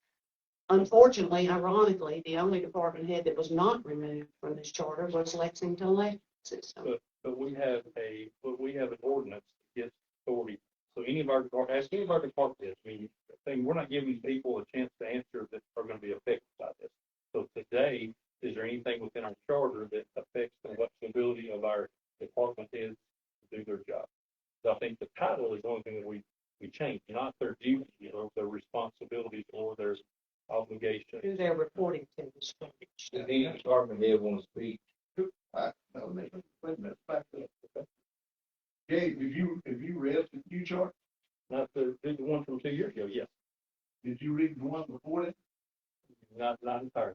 Unfortunately, ironically, the only department head that was not removed from this charter was Lexington Electric System. But we have an ordinance that gives authority. So ask any of our department heads. We're not giving people a chance to answer that are going to be affected by this. So today, is there anything within our charter that affects the ability of our department heads to do their job? So I think the title is the only thing that we change, not their duties or their responsibilities or their obligations. Who they're reporting to. Does any department head want to speak? No, wait a minute, back up. Gabe, have you read the new chart? Not the one from 2 years ago, yes. Did you read the one before that? Not entirely.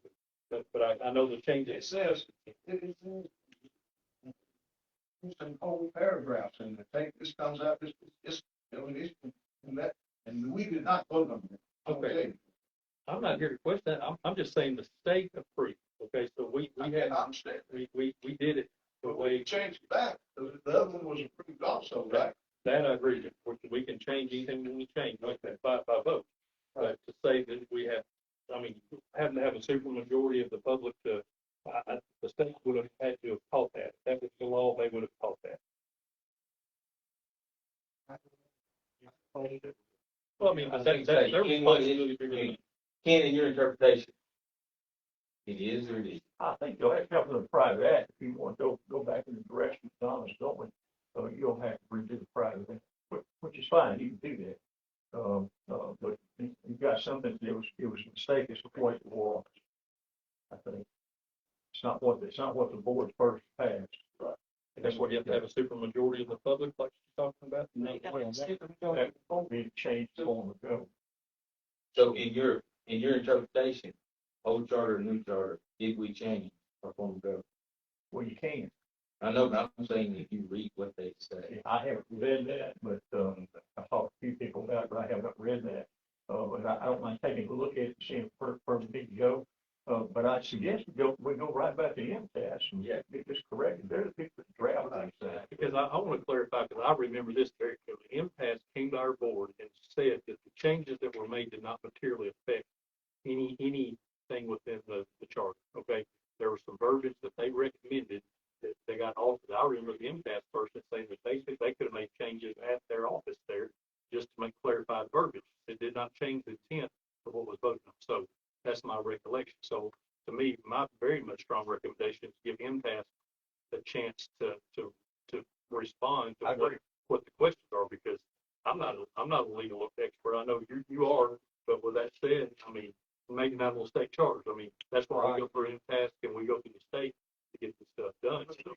But I know the changes. It says, it's some whole paragraphs, and I think this comes out, and we did not vote on it. Okay. I'm not here to question that. I'm just saying the state approved. Okay, so we did it the way. We changed it back. The other one was approved also, right? That I agree with. We can change anything we change like that by vote. But to say that we have, having to have a super majority of the public the state would have had to have caught that. If that was the law, they would have caught that. Well, that's their responsibility. Ken, in your interpretation, it is or it is. I think you'll have to have a private act if you want to go back in the direction Donna's going. So you'll have to redo the private act, which is fine. You can do that. But you've got something that it was a mistake. It's the way the law. I think it's not what the board first passed. Right. That's what you have to have a super majority of the public, like you're talking about. No, that won't be to change the form of government. So in your interpretation, old charter, new charter, did we change our form of government? Well, you can. I know, but I'm saying if you read what they say. I haven't read that, but I talked to a few people about it, but I haven't read that. But I don't mind taking a look at it and seeing where we need to go. But I suggest we go right back to MTS and get this corrected. They're the people that draft these. Because I want to clarify, because I remember this very clearly. MTS came to our board and said that the changes that were made did not materially affect anything within the charter. Okay, verbiage that they recommended that they got altered. I remember the MTS person saying that they could have made changes at their office there just to make clarified verbiage. It did not change the intent of what was voted on. So that's my recollection. So to me, my very much strong recommendation is give MTS a chance to respond to what the questions are, because I'm not a legal expert. I know you are, but with that said, I mean, maybe not on state charters. I mean, that's why we go through MTS and we go through the state to get this stuff done. So,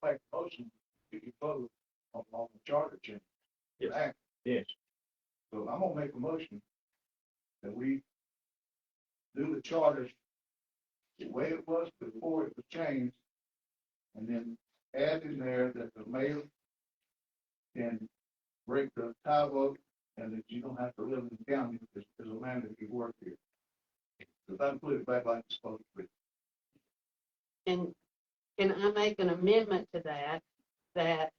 Make a motion, you vote on the charter change. yes. Yes. So I'm gonna make a motion that we do the charters the way it was before it was changed, and then add in there that the mayor can break the tie vote, and that you don't have to live in the county as a man that you work here. Because I put it back like it's supposed to be. And can I make an amendment to that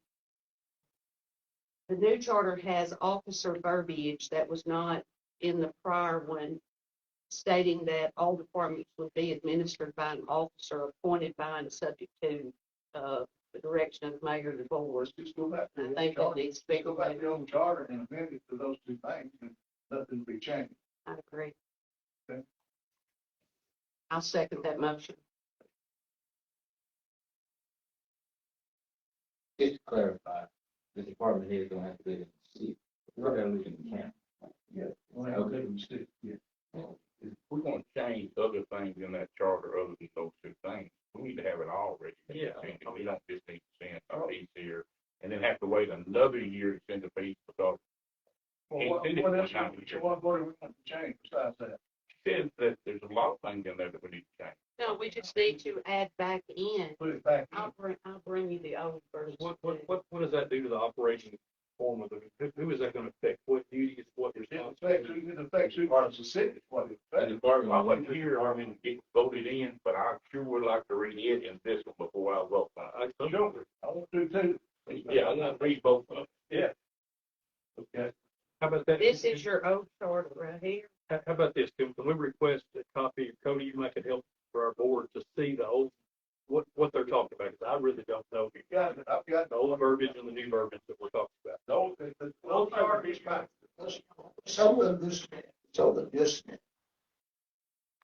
the new charter has officer verbiage that was not in the prior one, stating that all departments would be administered by an officer appointed by and subject to the direction of the mayor of the board. Just go back to I think that needs to be. go back to the old charter and amend it to those two things, and nothing will be changed. I agree. Okay. I'll second that motion. Just to clarify, the department head is gonna have to live in the city. We're gonna live in the county. Yeah. Okay. Yeah. If we're gonna change other things in that charter other than those two things, we need to have it all ready. Yeah. We don't just need to send a piece here and then have to wait another year to send a piece because Well, what are we going to change besides that? says that there's a lot of things in there that we need to change. No, we just need to add back in. Put it back in. I'll bring you the old version. What does that do to the operating form of the, who is that going to affect? What duties, what responsibilities? It affects who parts of the city, what it The affects. department, I wasn't here, I mean, it voted in, but I sure would like to read it and this one before I vote. Sure, I want to too. Yeah, I'm gonna read both of them. Yeah. Okay. How about that? This is your old charter right here. How about this? Can we request a copy, Cody, you might could help for our board to see the old, what they're talking about? Because I really don't know. I've got The old verbiage and the new verbiage that we're talking about. the old charter is back. So the disconnect.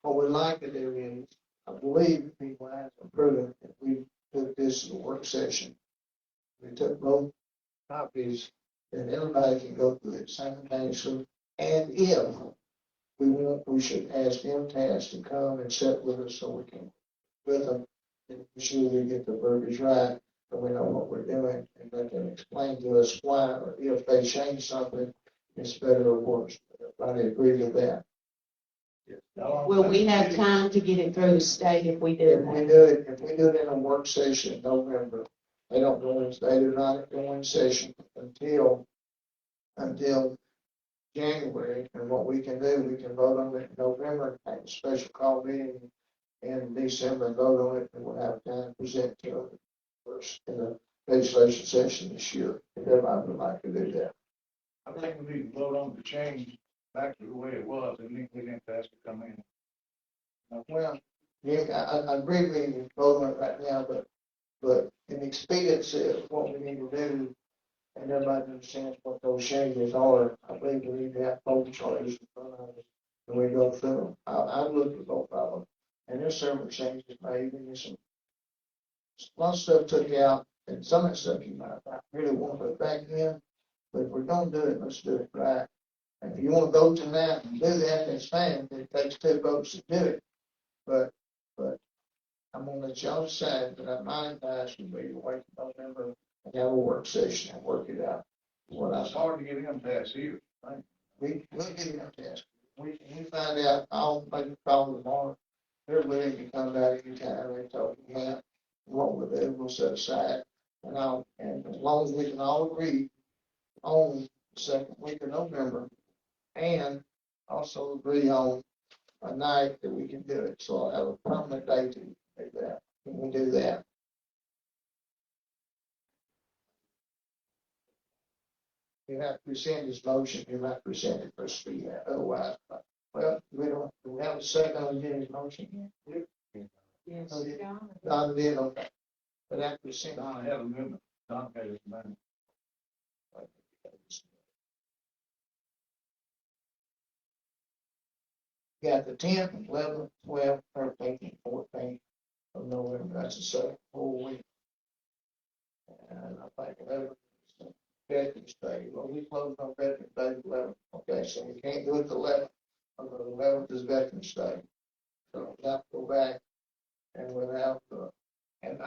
What we'd like to do is, I believe people have to approve it, if we took this as a work session. We took both copies, and everybody can go through it simultaneously, and if we want, we should ask MTS to come and sit with us so we can, with them, and be sure we get the verbiage right, so we know what we're doing, and they can explain to us why, or if they change something, it's better or worse. Everybody agree with that? Will we have time to get it through the state if we do If we do it in a work session in November, they do not go in session until January, and what we can do, we can vote on it in November, have a special call meeting in December, and vote on it, and we'll have time to present to it first in the legislation session this year, if everybody would like to do that. I think we need to vote on the change back to the way it was, and then get MTS to come in. Well, yeah, I agree with you, vote on it right now, but in expediency of what we need to do, and everybody understands what those changes are, I believe we need to have both charters in front of us, and we go through them. I've looked at both of them, and there's several changes made, and there's a lot of stuff took out, and some of that stuff you might not really want to put back in, but if we're gonna do it, let's do it right. And if you want to vote tonight and do that, that's fine, it takes 2 votes to do it, but I'm gonna let y'all decide, but my advice would be to wait till November and have a work session and work it out. It's hard to get MTS here, right? We'll get him test. We find out, I'll make a call tomorrow. They're willing to come back anytime they told me that. What we'll do, we'll set aside, and as long as we can all agree on the second week of November, and also agree on a night that we can do it, so I'll have a permanent date to do that. Can we do that? You have to present his motion, you have to present it for us to otherwise, well, we have a second on Jimmy's motion. Yes. Oh, yeah. John? Don did, okay. But after the same. I have a amendment. Don has a amendment. Got the 10th, 11th, 12th, 13th, and 14th of November, that's the second whole week. And I think 11th is Veterans Day, well, we closed on Veterans Day, 11th, okay, so we can't do it the 11th, because the 11th is Veterans Day. So we'll have to go back and we'll have, and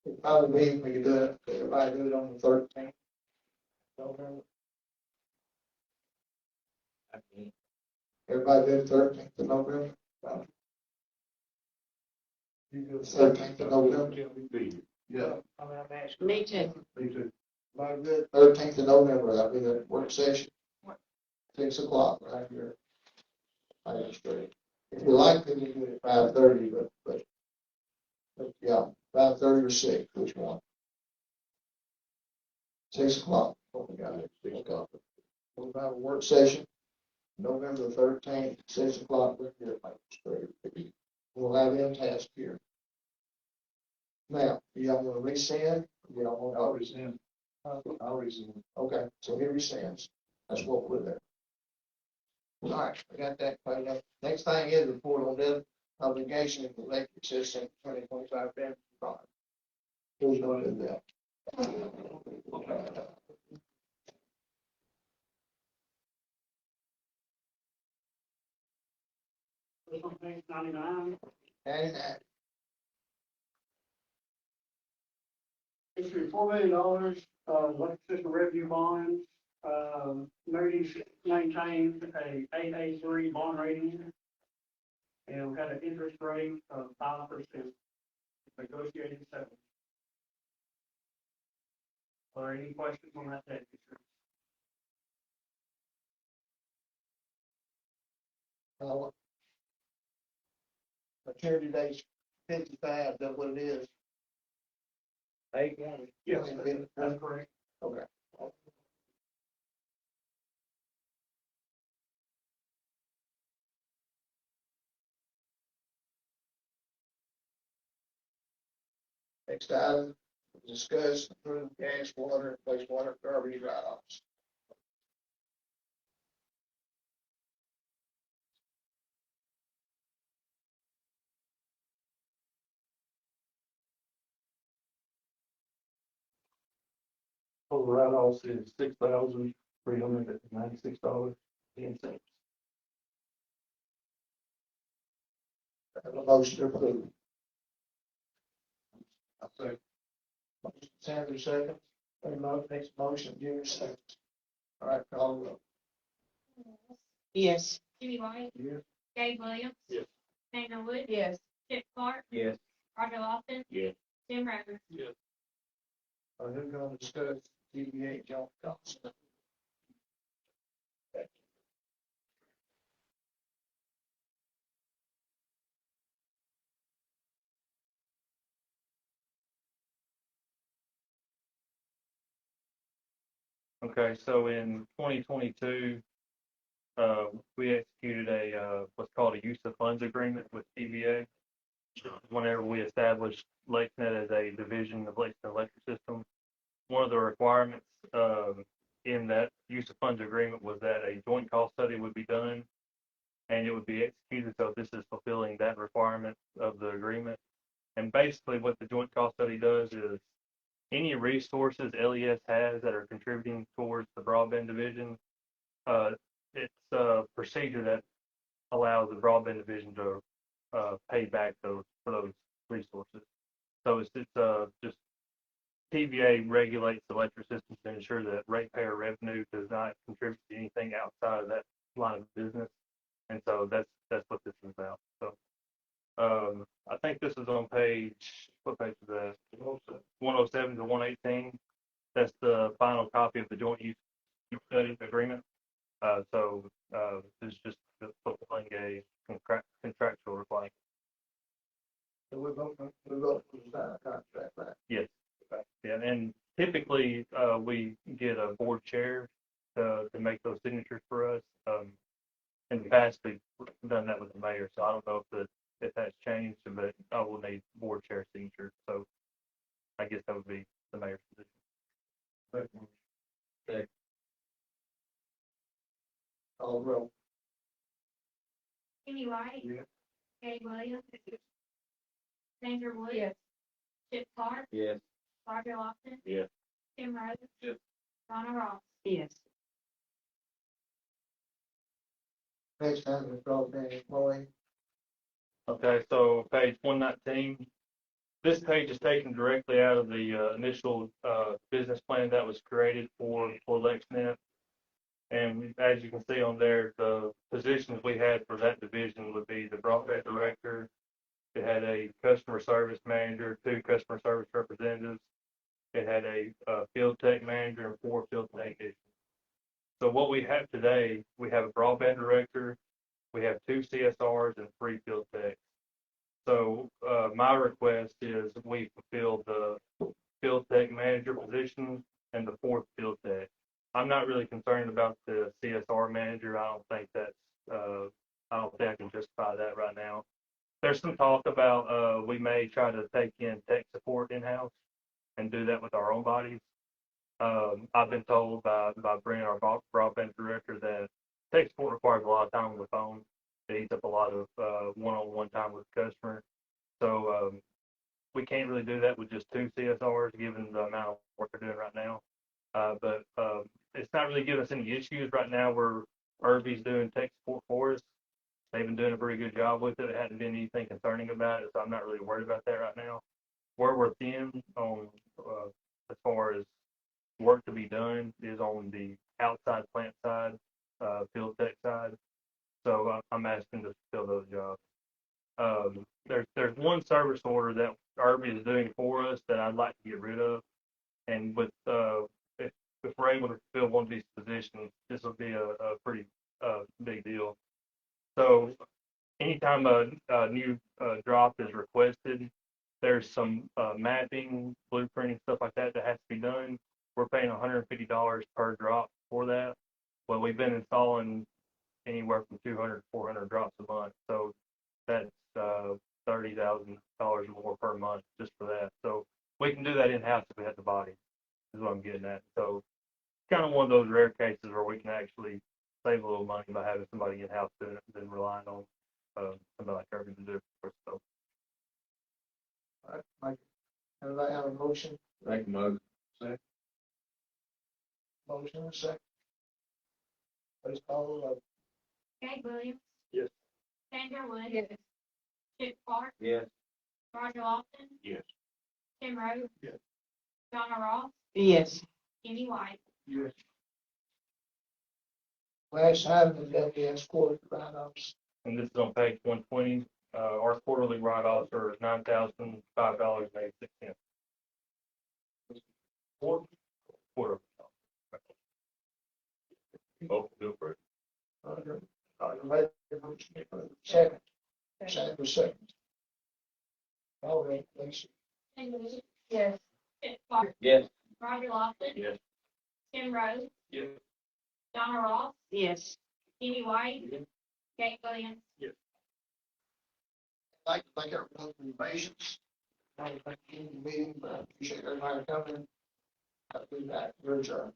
it probably means we could do it, everybody do it on the 13th. November. Everybody do the 13th of November. You do the 13th of November. Yeah. Me too. Me too. Everybody good, 13th of November, that'll be the work session. 6 o'clock right here. I am straight. If you like, then you do it at 5:30, but yeah, 5:30 or 6, which one? 6 o'clock. Oh, we got it, 6 o'clock. We'll have a work session, November 13th, 6 o'clock, we're here at straight. We'll have them task here. Now, do y'all want to rescind? I'll rescind. I'll rescind. Okay, so he rescinds. That's what we're there. All right, I got that cleared up. Next thing is report on debt obligation of the electric system 2025 damage bond. Who's going to do that? This on page 99. And that, Issued $4 million, electric system revenue bonds. Moody's maintained a AA3 bond rating. And we got an interest rate of 5%. Negotiated settlement. Are there any questions on that debt insurance? maturity date's 55, that's what it is. Yes, that's correct. Okay. Next item, discuss approved gas, water, and wastewater garbage write-offs. Total write-offs is $6,396.10. Have a motion to approve. I'll say. Sanders second. Makes a motion, Jimmy second. All right, call the roll. Yes. Jimmy White, Yes. Dave Williams. Yes. Dana Wood. Yes. Chip Clark, Yes. Roger Lawson, Yes. Tim Roberts. Yes. Who's going to discuss DBA John Thompson? Okay, so in 2022, we executed a what's called a use of funds agreement with TVA. Whenever we established Lexington as a division of Lexington Electric System, one of the requirements in that use of funds agreement was that a joint cost study would be done and it would be executed. So this is fulfilling that requirement of the agreement. And basically what the joint cost study does is any resources LES has that are contributing towards the broadband division, it's a procedure that allows the broadband division to pay back for those resources. So it's just TVA regulates the electric system to ensure that ratepayer revenue does not contribute to anything outside of that line of business. And so that's what this is about. So I think this is on what page is that? 107 to 118. That's the final copy of the joint use study agreement. So this is just fulfilling a contractual requirement. So we vote to sign a contract, right? Yes. Yeah, and typically we get a board chair to make those signatures for us. In the past, we've done that with the mayor, so I don't if that's changed, but I will need board chair signature, so I guess that would be the mayor's position. Call the roll. Kenny White. Yeah. Gay Williams. Sandra Woods. Yes. Chip Clark. Yes. Roger Lofton. Yes. Tim Rhodes. Yes. Donna Ross. Yes. Next time we broadband employee. Okay, so page 119. This page is taken directly out of the initial business plan that was created for Lexington. And as you can see on there, the positions we had for that division would be the broadband director. It had a customer service manager, 2 customer service representatives. It had a field tech manager and 4 field technicians. So what we have today, we have a broadband director, we have 2 CSRs and 3 field techs. So my request is we fulfill the field tech manager position and the 4th field tech. I'm not really concerned about the CSR manager. I don't think I can justify that right now. There's some talk about we may try to take in tech support in-house and do that with our own bodies. I've been told by Brent, our broadband director, that tech support requires a lot of time on the phone. It eats up a lot of one-on-one time with the customer. So we can't really do that with just 2 CSRs, given the amount of work they're doing right now. But it's not really giving us any issues right now. Where Irby's doing tech support for us. They've been doing a pretty good job with it. It hadn't been anything concerning about it, so I'm not really worried about that right now. Where we're thin on as far as work to be done is on the outside plant side, field tech side. So I'm asking to fill those jobs. There's one service order that Irby is doing for us that I'd like to get rid of, and with if we're able to fill one of these positions, this will be a pretty big deal. So anytime a new drop is requested, there's some mapping, blueprinting, stuff like that has to be done. We're paying $150 per drop for that. Well, we've been installing anywhere from 200 to 400 drops a month. So that's $30,000 more per month just for that. So we can do that in-house if we have the body, is what I'm getting at. So kind of one of those rare cases where we can actually save a little money by having somebody in-house doing it than relying on somebody like Irving to do it for us. So. All right, Mike, everybody have a motion? Make a motion. Second. Motion and second. Please call the roll. Gay Williams. Yes. Sandra Woods. Yes. Chip Clark. Yes. Roger Lofton. Yes. Tim Rhodes. Yes. Donna Ross. Yes. Kenny White. Yes. Last item is WS quarterly write-offs. And this is on page 120. Our quarterly write-offs are $9,005.86. Quarter. Oh, feel free. Second. Second, second. All right, please. Sandra Woods. Yes. Chip Clark. Yes. Roger Lofton. Yes. Tim Rhodes. Yes. Donna Ross. Yes. Kenny White. Gay Williams. I'd like to thank everyone for your patience. I'd like to thank you for the meeting, but I appreciate everybody coming. I'll be back. Your adjourned.